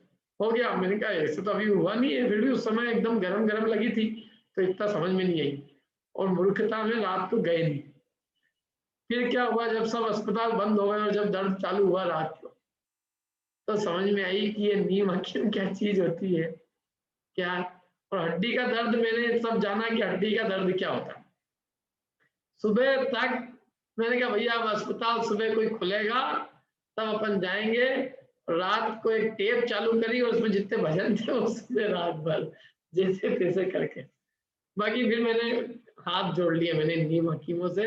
हो गया। मैंने कहा ऐसे तो अभी हुआ नहीं है, फिर भी उस समय एकदम गरम गरम लगी थी तो इतना समझ में नहीं आई, और मूर्खता में रात को गए नहीं। फिर क्या हुआ, जब सब अस्पताल बंद हो गए और जब दर्द चालू हुआ रात को, तो समझ में आई कि ये नीम हकीम क्या चीज होती है क्या। और हड्डी का दर्द मैंने सब जाना कि हड्डी का दर्द क्या होता है। सुबह तक मैंने कहा भैया अब अस्पताल सुबह कोई खुलेगा तब अपन जाएंगे। रात को एक टेप चालू करी और उसमें जितने भजन थे उसमें रात भर जैसे तैसे करके, बाकी फिर मैंने हाथ जोड़ लिए मैंने नीम हकीमों से।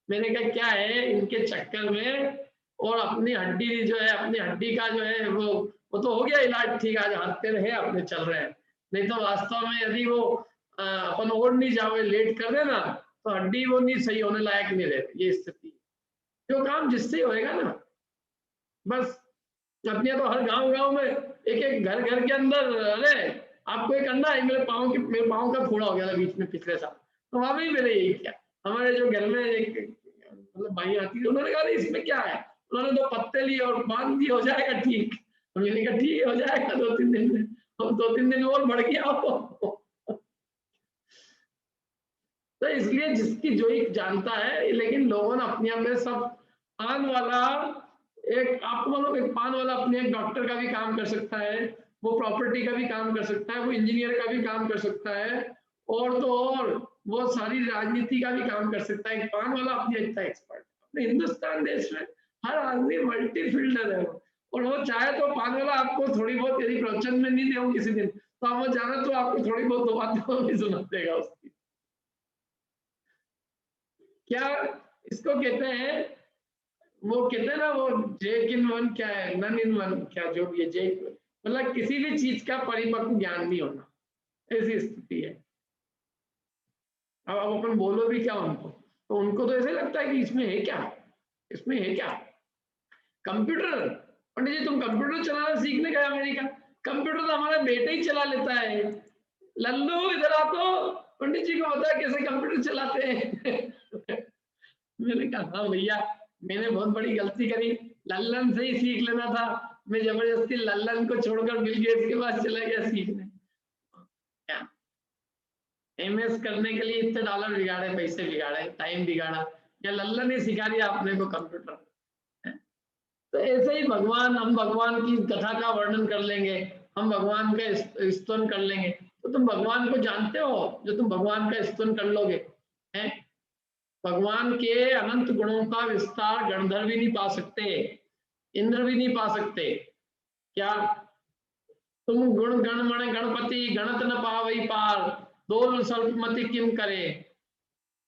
मैंने कहा क्या है इनके चक्कर में, और अपनी हड्डी जो है, अपनी हड्डी का जो है वो तो हो गया इलाज ठीक, आज हाथते रहे अपने चल रहे हैं, नहीं तो वास्तव में यदि वो अपन ओढ़ नहीं जाओ लेट कर देना तो हड्डी वो नहीं सही होने लायक नहीं रहती। ये स्थिति जो काम जिससे होएगा ना, बस अपने तो हर गांव में एक एक घर के अंदर, अरे आपको एक अंडा है, मेरे पाँव का फोड़ा हो गया था बीच में पिछले साल, तो वहां भी मैंने यही किया। हमारे जो घर में एक मतलब भाई आती थी, उन्होंने कहा इसमें क्या है, उन्होंने दो पत्ते लिए और बांध दिए, हो जाएगा ठीक। तो मैंने कहा ठीक है हो जाएगा 2-3 दिन में, हम 2-3 दिन और बढ़ गया हो। तो इसलिए जिसकी जो एक जानता है, लेकिन लोगों ने अपने आप में सब पान वाला एक, आपको मालूम एक पान वाला अपने एक डॉक्टर का भी काम कर सकता है, वो प्रॉपर्टी का भी काम कर सकता है, वो इंजीनियर का भी काम कर सकता है, और तो और वो सारी राजनीति का भी काम कर सकता है। एक पान वाला अपने इतना एक्सपर्ट। अपने हिंदुस्तान देश में हर आदमी मल्टी फील्डर है, और वो चाहे तो पान वाला आपको थोड़ी बहुत यदि प्रवचन में नहीं दे किसी दिन, तो आप वो जाना तो आपको थोड़ी बहुत दो बातें भी सुना देगा उसकी। क्या इसको कहते हैं, वो कहते हैं ना वो जेक इन वन, क्या है नन इन वन, क्या जो भी है जेक, मतलब किसी भी चीज का परिपक्व ज्ञान नहीं होना, ऐसी स्थिति है। अब अपन बोलो भी क्या उनको, तो उनको तो ऐसे लगता है कि इसमें है क्या, इसमें है क्या। कंप्यूटर, पंडित जी तुम कंप्यूटर चलाना सीखने गए अमेरिका, कंप्यूटर तो हमारा बेटा ही चला लेता है। लल्लू इधर आ, तो पंडित जी को पता है कैसे कंप्यूटर चलाते हैं। मैंने कहा हाँ भैया, मैंने बहुत बड़ी गलती करी, लल्लन से ही सीख लेना था, मैं जबरदस्ती लल्लन को छोड़कर बिल गेट्स के पास चला गया सीखने। क्या एमएस करने के लिए इतने डॉलर बिगाड़े, पैसे बिगाड़े, टाइम बिगाड़ा, या लल्लन ने सिखा दिया अपने को कंप्यूटर। तो ऐसे ही भगवान, हम भगवान की कथा का वर्णन कर लेंगे, हम भगवान का स्तुति कर लेंगे, तो तुम भगवान को जानते हो जो तुम भगवान का स्तुति कर लोगे हैं। भगवान के अनंत गुणों का विस्तार गणधर भी नहीं पा सकते, इंद्र भी नहीं पा सकते। क्या तुम गुण गणमण गणपति गणत न पावई पार, दोल स्वल्पमति किम करे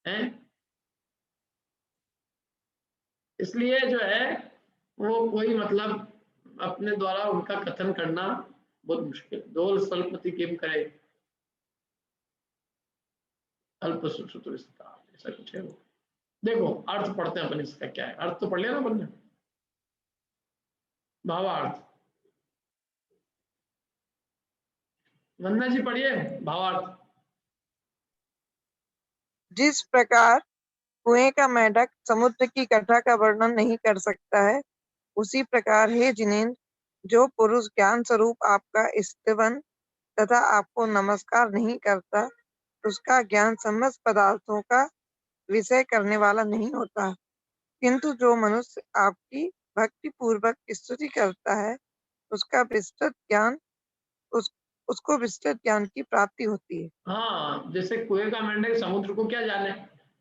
हैं। इसलिए जो है वो कोई मतलब अपने द्वारा उनका कथन करना बहुत मुश्किल। दोल स्वल्पमति किम करे, अल्प सुश्रुत विस्तार, ऐसा कुछ है वो। देखो अर्थ पढ़ते हैं अपन इसका, क्या है अर्थ तो पढ़ लिया ना अपन ने, भावार्थ। वंदना जी पढ़िए भावार्थ। जिस प्रकार कुएं का मेंढक समुद्र की कथा का वर्णन नहीं कर सकता है, उसी प्रकार हे जिनेंद्र, जो पुरुष ज्ञान स्वरूप आपका स्तवन तथा आपको नमस्कार नहीं करता, उसका ज्ञान समस्त पदार्थों का विषय करने वाला नहीं होता। किंतु जो मनुष्य आपकी भक्ति पूर्वक स्तुति करता है, उसका विस्तृत ज्ञान उसको विस्तृत ज्ञान की प्राप्ति होती है। हाँ, जैसे कुएं का मेंढक समुद्र को क्या जाने,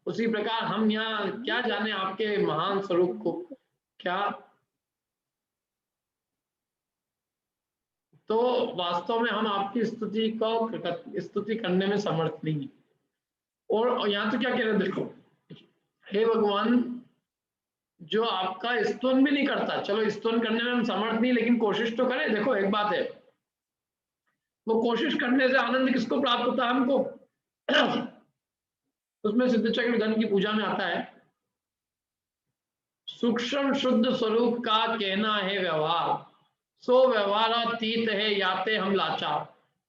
उसी प्रकार हम यहाँ क्या जाने आपके महान स्वरूप को। क्या तो वास्तव में हम आपकी स्तुति करने में समर्थ नहीं। और यहाँ तो क्या कह रहे हैं, देखो हे भगवान, जो आपका स्तुति भी नहीं करता, चलो स्तुति करने में हम समर्थ नहीं, लेकिन कोशिश तो करें। देखो एक बात है, वो कोशिश करने से आनंद किसको प्राप्त होता है, हमको। उसमें सिद्ध चक्र विधान की पूजा में आता है, सूक्ष्म शुद्ध स्वरूप का कहना है व्यवहार, सो व्यवहारातीत है याते हम लाचार,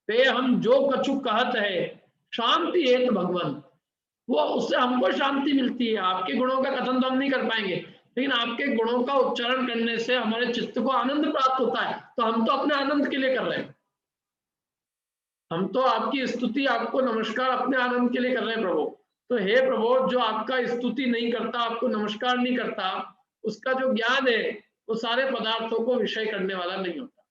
पे हम जो कछु कहत है शांति है तो भगवान, वो उससे हमको शांति मिलती है। आपके गुणों का कथन तो हम नहीं कर पाएंगे, लेकिन आपके गुणों का उच्चारण करने से हमारे चित्त को आनंद प्राप्त होता है। तो हम तो अपने आनंद के लिए कर रहे हैं, हम तो आपकी स्तुति, आपको नमस्कार अपने आनंद के लिए कर रहे हैं प्रभु। तो हे प्रभु, जो आपका स्तुति नहीं करता, आपको नमस्कार नहीं करता, उसका जो ज्ञान है वो सारे पदार्थों को विषय करने वाला नहीं होता।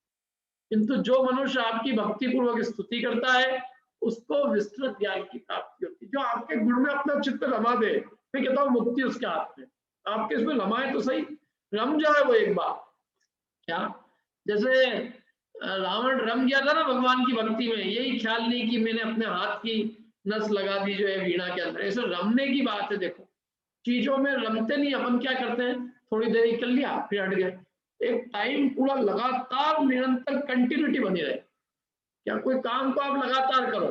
किंतु जो मनुष्य आपकी भक्ति पूर्वक स्तुति करता है उसको विस्तृत ज्ञान की प्राप्ति होती है। जो आपके गुण में अपना चित्त रमा दे, मैं कहता हूँ मुक्ति उसके हाथ में। आपके इसमें रमाए तो सही, रम जाए वो एक बार। क्या जैसे रावण रम गया था ना भगवान की भक्ति में, यही ख्याल नहीं कि मैंने अपने हाथ की नस लगा दी जो है वीणा के अंदर। ऐसे रमने की बात है। देखो चीजों में रमते नहीं, अपन क्या करते हैं, थोड़ी देर कर लिया फिर हट गए। एक टाइम पूरा लगातार निरंतर कंटिन्यूटी बनी रहे। क्या कोई काम को आप लगातार करो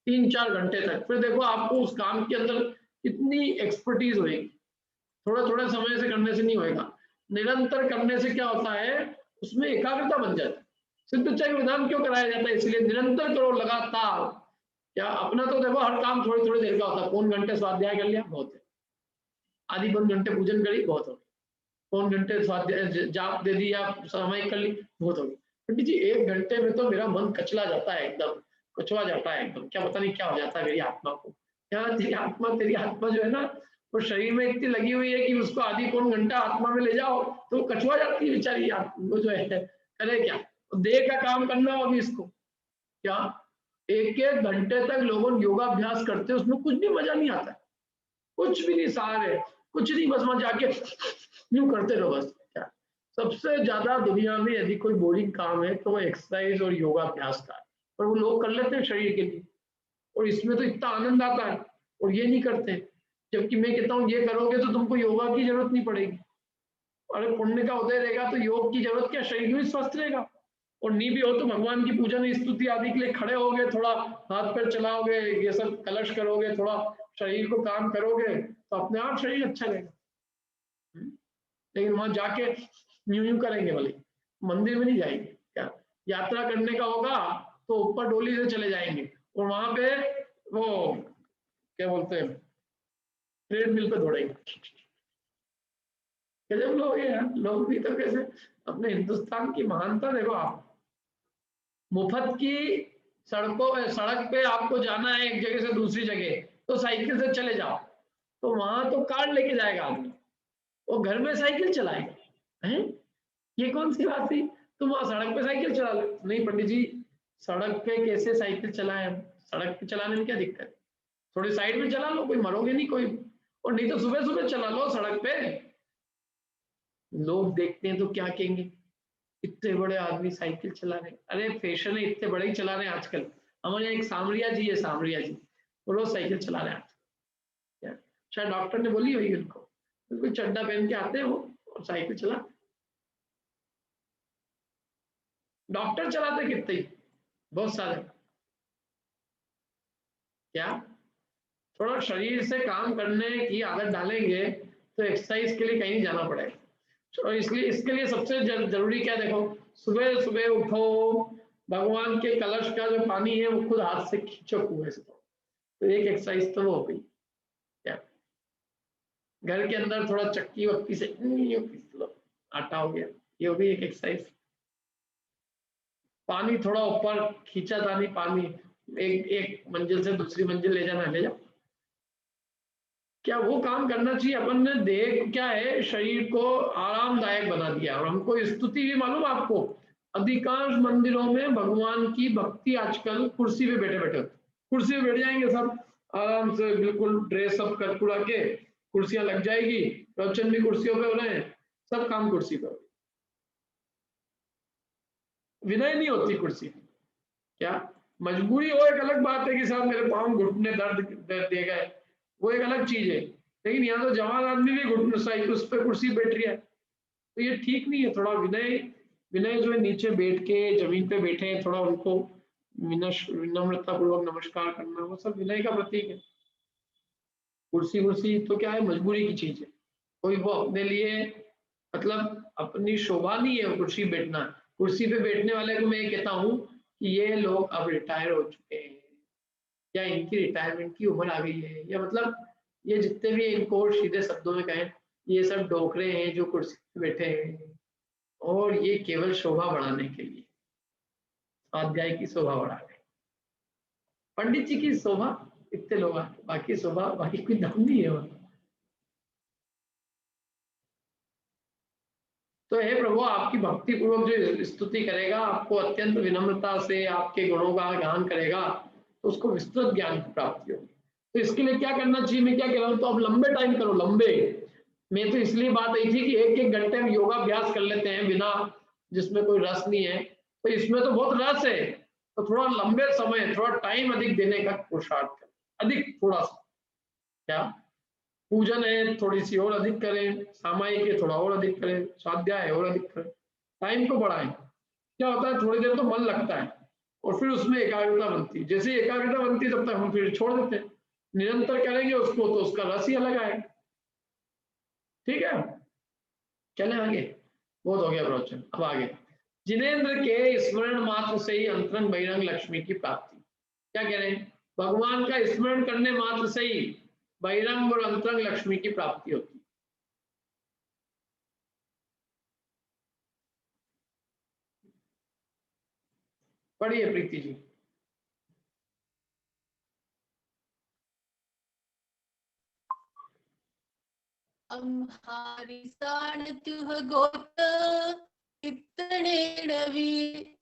3-4 घंटे तक, फिर देखो आपको उस काम के अंदर कितनी एक्सपर्टीज होगी। थोड़ा थोड़ा समय से करने से नहीं होगा, निरंतर करने से क्या होता है, उसमें एकाग्रता बन जाती है। सिद्ध चक्र विधान क्यों कराया जाता है, इसलिए निरंतर करो लगातार। क्या अपना तो देखो हर काम थोड़ी थोड़ी देर का होता है। पौन घंटे स्वाध्याय कर लिया बहुत है, आधी पौन घंटे पूजन करी बहुत हो गई, पौन घंटे स्वाध्याय जाप दे दी या सामायिक कर ली बहुत हो गई। पंडित जी 1 घंटे में तो मेरा मन कचला जाता है, एकदम कचवा जाता है एकदम, क्या पता नहीं क्या हो जाता है मेरी आत्मा को। क्या तेरी आत्मा जो है ना वो शरीर में इतनी लगी हुई है कि उसको आधी पौन घंटा आत्मा में ले जाओ तो कचवा जाती है बेचारी वो जो है। करे क्या, देह का काम करना होगी इसको। क्या 1-1 घंटे तक लोग योगाभ्यास करते हैं, उसमें कुछ भी मजा नहीं आता, कुछ भी नहीं, सारे कुछ नहीं, बस वहां जाके यूं करते रहो बस। क्या सबसे ज्यादा दुनिया में यदि कोई बोरिंग काम है तो वो एक्सरसाइज और योगाभ्यास का है, और वो लोग कर लेते हैं शरीर के लिए, और इसमें तो इतना आनंद आता है और ये नहीं करते। जबकि मैं कहता हूँ ये करोगे तो तुमको योगा की जरूरत नहीं पड़ेगी, अरे पुण्य का उदय रहेगा तो योग की जरूरत क्या, शरीर भी स्वस्थ रहेगा। और नहीं भी हो तो भगवान की पूजन स्तुति आदि के लिए खड़े होगे, थोड़ा हाथ पैर चलाओगे, ये सब कलश करोगे, थोड़ा शरीर को काम करोगे तो अपने आप शरीर अच्छा रहेगा। लेकिन वहां जाके यूं करेंगे, भले मंदिर में नहीं जाएंगे। क्या यात्रा करने का होगा तो ऊपर डोली से चले जाएंगे और वहां पे वो क्या बोलते हैं ट्रेडमिल पे दौड़ेंगे। जब लोग लोग भी तो कैसे, अपने हिंदुस्तान की महानता देखो आप। मुफ्त की सड़क पे आपको जाना है एक जगह से दूसरी जगह, तो साइकिल से चले जाओ, तो वहां तो कार लेके जाएगा आदमी, वो घर में साइकिल चलाएगा। हैं ये कौन सी बात थी, तुम वहां सड़क पे साइकिल चला लो। नहीं पंडित जी, सड़क पे कैसे साइकिल चलाए, सड़क पे चलाने में क्या दिक्कत है, थोड़ी साइड में चला लो, कोई मरोगे नहीं कोई। और नहीं तो सुबह सुबह चला लो सड़क पे, लोग देखते हैं तो क्या कहेंगे, इतने बड़े आदमी साइकिल चला रहे। अरे फैशन है, इतने बड़े ही चला रहे हैं आजकल। हमारे यहाँ एक सामरिया जी है, सामरिया जी, वो रोज साइकिल चला रहे हैं। शायद डॉक्टर ने बोली हुई उनको, बिल्कुल चड्डा पहन के आते हैं वो और साइकिल चला। डॉक्टर चलाते कितने, बहुत सारे। क्या थोड़ा शरीर से काम करने की आदत डालेंगे तो एक्सरसाइज के लिए कहीं जाना पड़ेगा। और इसलिए इसके लिए सबसे जरूरी क्या, देखो सुबह सुबह उठो, भगवान के कलश का जो पानी है वो खुद हाथ से खींचो कुएं से, तो एक एक्सरसाइज तो वो हो गई। क्या घर के अंदर थोड़ा चक्की वक्की से आटा हो गया, ये हो गई एक एक्सरसाइज। पानी थोड़ा ऊपर खींचा तानी, पानी एक मंजिल से दूसरी मंजिल ले जाना, ले जाओ। क्या वो काम करना चाहिए। अपन ने देह क्या है, शरीर को आरामदायक बना दिया। और हमको स्तुति भी मालूम आपको, अधिकांश मंदिरों में भगवान की भक्ति आजकल कुर्सी पे बैठे बैठे, कुर्सी पे बैठ जाएंगे सब आराम से, बिल्कुल ड्रेस अप कर कुड़ा के, कुर्सियां लग जाएगी, प्रवचन भी कुर्सियों पे हो रहे हैं, सब काम कुर्सी पे। विनय नहीं होती कुर्सी। क्या मजबूरी हो एक अलग बात है कि साहब मेरे पाँव घुटने दर्द दे गए, वो एक अलग चीज है। लेकिन यहाँ तो जवान आदमी भी घुटने साइकिल उस पर कुर्सी बैठ रही है, तो ये ठीक नहीं है। थोड़ा विनय जो है, नीचे बैठ के जमीन पे बैठे, थोड़ा उनको विनम्रता पूर्वक नमस्कार करना, वो सब विनय का प्रतीक है। कुर्सी वुर्सी तो क्या है, मजबूरी की चीज है, कोई वो अपने लिए मतलब अपनी शोभा नहीं है वो कुर्सी बैठना। कुर्सी पे बैठने वाले को मैं ये कहता हूँ कि ये लोग अब रिटायर हो चुके हैं, या इनकी रिटायरमेंट की उम्र आ गई है, या मतलब ये जितने भी इनको सीधे शब्दों में कहें, ये सब डोकरे हैं जो कुर्सी पे बैठे हैं, और ये केवल शोभा बढ़ाने के लिए, स्वाध्याय की शोभा बढ़ा रहे। पंडित जी की शोभा इतने लोग आते, बाकी शोभा बाकी कोई दाम नहीं है वहां। तो हे प्रभु, आपकी भक्ति पूर्वक जो स्तुति करेगा, आपको अत्यंत विनम्रता से आपके गुणों का गान करेगा, तो उसको विस्तृत ज्ञान की प्राप्ति होगी। तो इसके लिए क्या करना चाहिए, मैं क्या कह रहा हूँ, तो अब लंबे टाइम करो, लंबे। मैं तो इसलिए बात आई थी कि 1-1 घंटे में योगाभ्यास कर लेते हैं बिना, जिसमें कोई रस नहीं है, तो इसमें तो बहुत रस है, तो थोड़ा लंबे समय, थोड़ा टाइम अधिक देने का पुरुषार्थ करें, अधिक थोड़ा सा, क्या पूजन है थोड़ी सी और अधिक करें, सामायिक है थोड़ा और अधिक करें, स्वाध्याय है और अधिक करें, टाइम को बढ़ाएं। क्या होता है, थोड़ी देर तो मन लगता है और फिर उसमें एकाग्रता बनती है, जैसे एकाग्रता बनती है तब तक हम फिर छोड़ देते हैं, निरंतर करेंगे उसको तो उसका रस ही अलग आएगा। ठीक है, चलें आगे, बहुत हो गया प्रवचन, अब आगे। जिनेंद्र के स्मरण मात्र से ही अंतरंग बहिरंग लक्ष्मी की प्राप्ति। क्या कह रहे हैं, भगवान का स्मरण करने मात्र से ही बहिरंग और अंतरंग लक्ष्मी की प्राप्ति होती है। पढ़िए प्रीति जी। अम्हारी साणत्युह गोत इतने नवी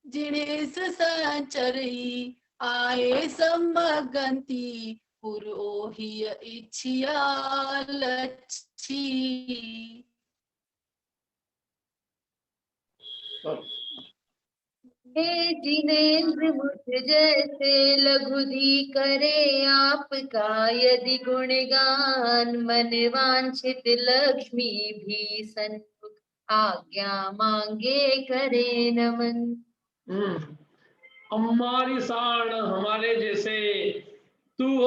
जिने ससाचरई आए समगंती पुरोहिय इच्छिया लच्छी। हे जिनेंद्र मुझ जैसे लघुधी करे आपका यदि गुणगान, मन वांछित लक्ष्मी भी सन्मुख आज्ञा मांगे करे नमन। हमारी साण हमारे जैसे, तू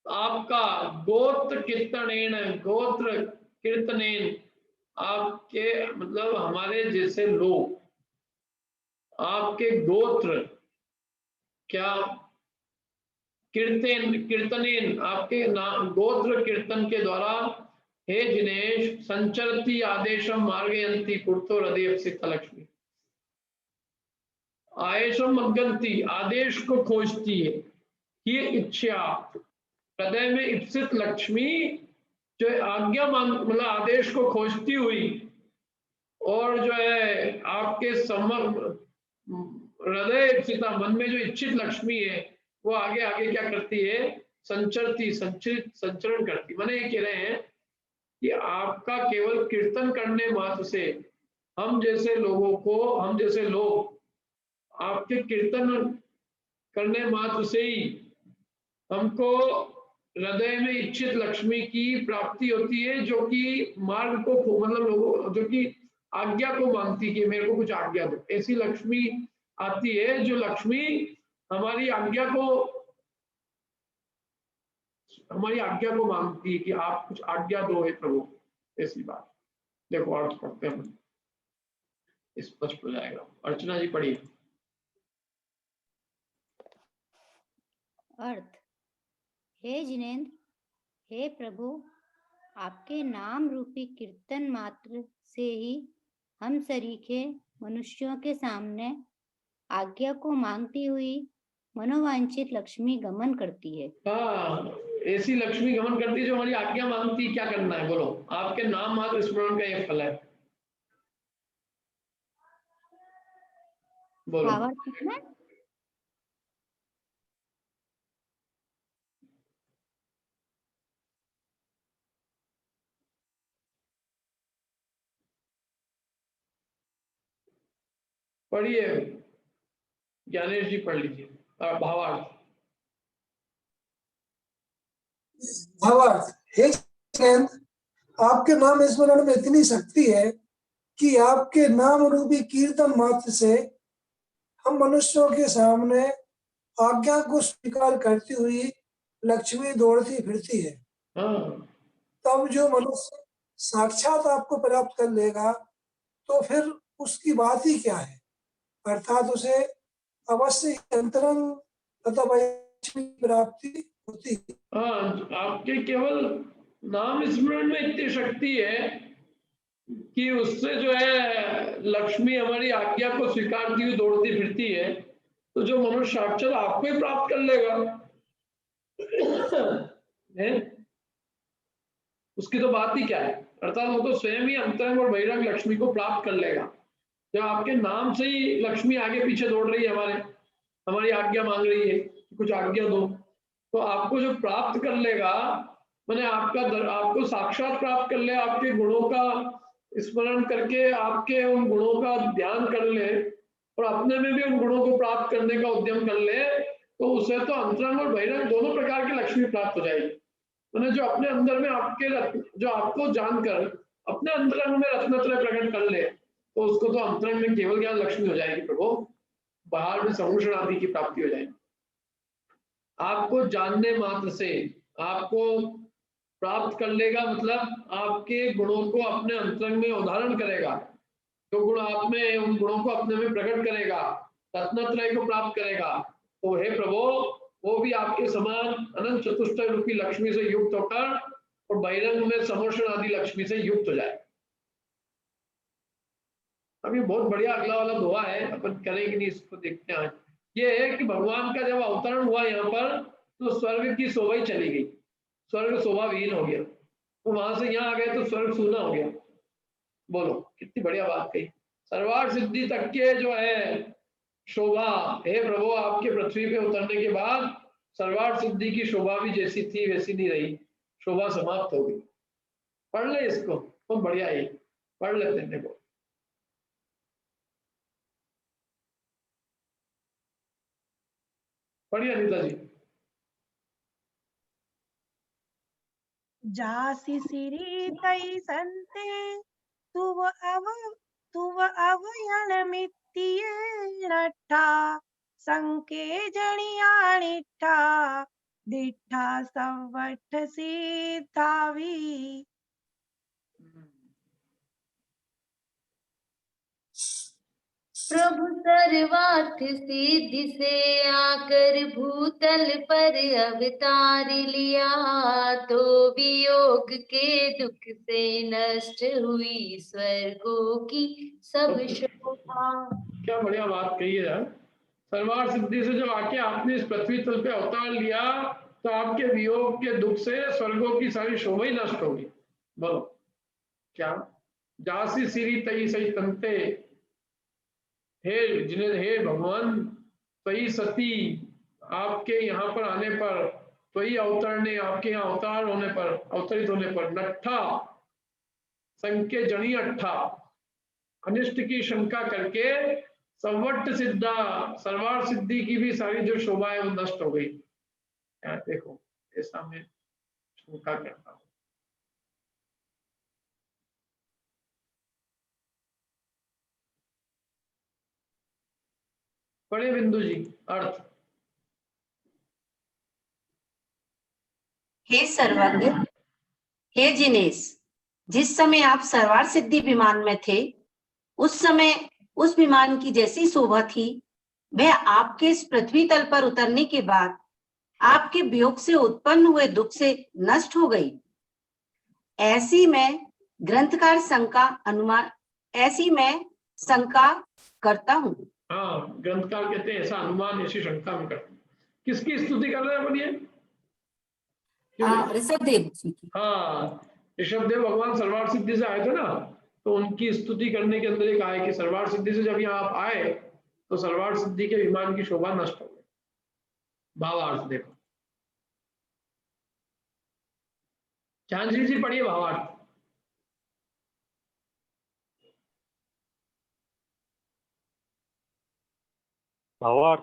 आपका गोत्र कीर्तनेन, गोत्र कीर्तनेन आपके मतलब हमारे जैसे लोग, आपके गोत्र क्या, कीर्तन कीर्तनेन आपके नाम गोत्र कीर्तन के द्वारा, हे जिनेश संचरती आदेशम मार्गयंती पुरतो हृदय सिद्ध लक्ष्मी। आयेशम अगंती आदेश को खोजती है, ये इच्छा हृदय में इप्सित लक्ष्मी, जो आज्ञा मांग मतलब आदेश को खोजती हुई, और जो है आपके समग्र हृदय इप्सिता मन में जो इच्छित लक्ष्मी है, वो आगे आगे क्या करती है, संचरती संचरित संचरण करती। माने ये कह रहे हैं कि आपका केवल कीर्तन करने मात्र से हम जैसे लोगों को, हम जैसे लोग आपके कीर्तन करने मात्र से ही हमको हृदय में इच्छित लक्ष्मी की प्राप्ति होती है, जो कि मार्ग को मतलब लोगों, जो कि आज्ञा को मांगती कि मेरे को कुछ आज्ञा दो, ऐसी लक्ष्मी आती है, जो लक्ष्मी हमारी आज्ञा को मांगती है कि आप कुछ आज्ञा दो हे प्रभु, ऐसी बात। देखो अर्थ पढ़ते हैं, स्पष्ट हो जाएगा। अर्चना जी पढ़िए। अर्थ, हे जिनेंद्र, हे प्रभु, आपके नाम रूपी कीर्तन मात्र से ही हम सरीखे मनुष्यों के सामने आज्ञा को मांगती हुई मनोवांछित लक्ष्मी गमन करती है। हाँ, ऐसी लक्ष्मी गमन करती है जो हमारी आज्ञा मांगती है। क्या करना है बोलो, आपके नाम मात्र स्मरण का ये फल है। बोलो। पढ़िए ज्ञानेश जी, पढ़ लीजिए भावार्थ। भावार्थ, हे जिनेंद्र, आपके नाम स्मरण में इतनी शक्ति है कि आपके नाम रूपी कीर्तन मात्र से हम मनुष्यों के सामने आज्ञा को स्वीकार करती हुई लक्ष्मी दौड़ती फिरती है। तब जो मनुष्य साक्षात आपको प्राप्त कर लेगा तो फिर उसकी बात ही क्या है, अर्थात उसे अवश्य अंतरंग तथा लक्ष्मी प्राप्ति होती है। हाँ, आपके केवल नाम स्मरण में इतनी शक्ति है कि उससे जो है लक्ष्मी हमारी आज्ञा को स्वीकारती हुई दौड़ती फिरती है, तो जो मनुष्य साक्षात आपको ही प्राप्त कर लेगा उसकी तो बात ही क्या है, अर्थात वो तो स्वयं ही अंतरंग और बहिरंग लक्ष्मी को प्राप्त कर लेगा। जब आपके नाम से ही लक्ष्मी आगे पीछे दौड़ रही है, हमारी आज्ञा मांग रही है, कुछ आज्ञा दो, तो आपको जो प्राप्त कर लेगा, मैंने आपको साक्षात प्राप्त कर ले, आपके गुणों का स्मरण करके आपके उन गुणों का ध्यान कर ले और अपने में भी उन गुणों को प्राप्त करने का उद्यम कर ले, तो उसे तो अंतरंग और बहिरंग दोनों प्रकार की लक्ष्मी प्राप्त हो जाएगी। मैंने जो अपने अंदर में जो आपको जानकर अपने अंतरंग में रत्नत्रय प्रकट कर ले, तो उसको तो अंतरंग में केवल ज्ञान लक्ष्मी हो जाएगी प्रभु, बाहर में संभूषण आदि की प्राप्ति हो जाएगी। आपको जानने मात्र से आपको प्राप्त कर लेगा, मतलब आपके गुणों को अपने अंतरंग में उदाहरण करेगा, जो गुण आप में, उन गुणों को अपने में प्रकट करेगा, रत्नत्रय को प्राप्त करेगा, तो हे प्रभु वो भी आपके समान अनंत चतुष्टय रूपी लक्ष्मी से युक्त होकर और बहिरंग में समर्षण आदि लक्ष्मी से युक्त हो जाए। अभी बहुत बढ़िया अगला वाला दोहा है, अपन करेंगे नहीं, इसको देखते हैं। ये है कि भगवान का जब अवतरण हुआ यहाँ पर, तो स्वर्ग की शोभा ही चली गई, स्वर्ग शोभा विहीन हो गया, तो वहां से यहाँ आ गए तो स्वर्ग सूना हो गया। बोलो कितनी बढ़िया बात कही। सर्वार्थ सिद्धि तक के जो है शोभा, हे प्रभु आपके पृथ्वी पे उतरने के बाद सर्वार्थ सिद्धि की शोभा भी जैसी थी वैसी नहीं रही, शोभा समाप्त हो गई। पढ़ ले इसको, तो बढ़िया है, पढ़ लेते हैं। देखो पढ़िए अनिता जी। जासी सिरी तई संते तुव अवयन मित्तिये नट्ठा संके जणिया निठा दिठा संवट सीतावी। प्रभु सर्वार्थ सिद्धि से आकर भूतल पर अवतार लिया, तो वियोग के दुख से नष्ट हुई स्वर्गों की सब शोभा। क्या बढ़िया बात कही है यार। सर्वार्थ सिद्धि से जब आके आपने इस पृथ्वी तल पे अवतार लिया, तो आपके वियोग के दुख से स्वर्गों की सारी शोभा ही नष्ट होगी। बोलो क्या। जासी सिरी तई सही तंते, हे भगवान, तई सती आपके यहाँ पर आने पर, तई अवतरने आपके यहाँ अवतार होने पर, अवतरित होने पर, नट्ठा संके जणी अट्ठा, अनिष्ट की शंका करके संवट सिद्धा, सर्वार्थ सिद्धि की भी सारी जो शोभा है वो नष्ट हो गई। देखो ऐसा मैं शंका करता हूँ। पढ़े बिंदु जी अर्थ। हे सर्वज्ञ, हे जिनेश, जिस समय आप सर्वार्थ सिद्धि विमान में थे, उस समय उस विमान की जैसी शोभा थी, वह आपके इस पृथ्वी तल पर उतरने के बाद आपके वियोग से उत्पन्न हुए दुख से नष्ट हो गई। ऐसी मैं ग्रंथकार ऐसी मैं शंका करता हूँ। हाँ, ग्रंथकार कहते हैं ऐसा अनुमान, ऐसी शंका में करते हैं। किसकी स्तुति कर रहे हैं बोलिए? ऋषभदेव जी की। हाँ, ऋषभदेव भगवान सर्वार्थ सिद्धि से आए थे ना, तो उनकी स्तुति करने के अंदर एक आए कि सर्वार्थ सिद्धि से जब यहाँ आप आए तो सर्वार्थ सिद्धि के विमान की शोभा नष्ट हो गई। भावार्थ देखो, चांचली जी पढ़िए भावार्थ। भावार्थ।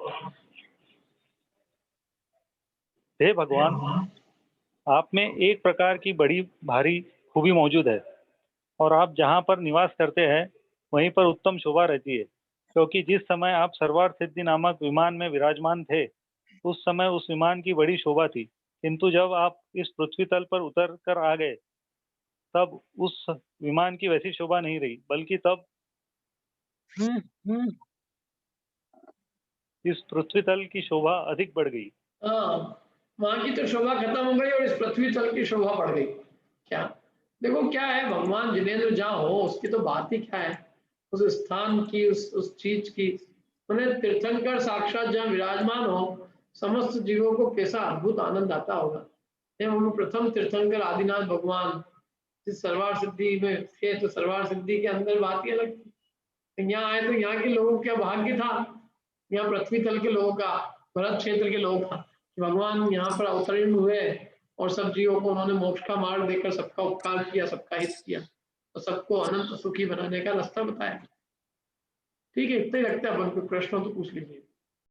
हे भगवान, आप में एक प्रकार की बड़ी भारी खूबी मौजूद है, और आप जहाँ पर निवास करते हैं वहीं पर उत्तम शोभा रहती है, क्योंकि जिस समय आप सर्वार्थ सिद्धि नामक विमान में विराजमान थे, उस समय उस विमान की बड़ी शोभा थी, किंतु जब आप इस पृथ्वी तल पर उतर कर आ गए तब उस विमान की वैसी शोभा नहीं रही, बल्कि तब इस पृथ्वी तल की शोभा अधिक बढ़ गई। वहां की तो शोभा खत्म हो गई और इस पृथ्वी तल की शोभा बढ़ गई। क्या देखो क्या है, भगवान जिनेंद्र जहाँ हो उसकी तो बात ही क्या है, उस स्थान की, उस चीज की। उन्हें तीर्थंकर साक्षात जहाँ विराजमान हो, समस्त जीवों को कैसा अद्भुत आनंद आता होगा। हम प्रथम तीर्थंकर आदिनाथ भगवान जिस सरवार सिद्धि में थे, तो सरवार सिद्धि के अंदर बात ही अलग थी। यहाँ आए तो यहाँ के लोगों का भाग्य था, यहाँ पृथ्वी तल के लोगों का, भरत क्षेत्र के लोगों का, भगवान यहाँ पर अवतरण हुए और सब जीवों को उन्होंने मोक्ष का मार्ग देकर सबका उपकार किया, सबका हित किया और सबको अनंत सुखी बनाने का रास्ता बताया। ठीक है, इतना ही लगता है अपन को। प्रश्न तो पूछ लीजिए।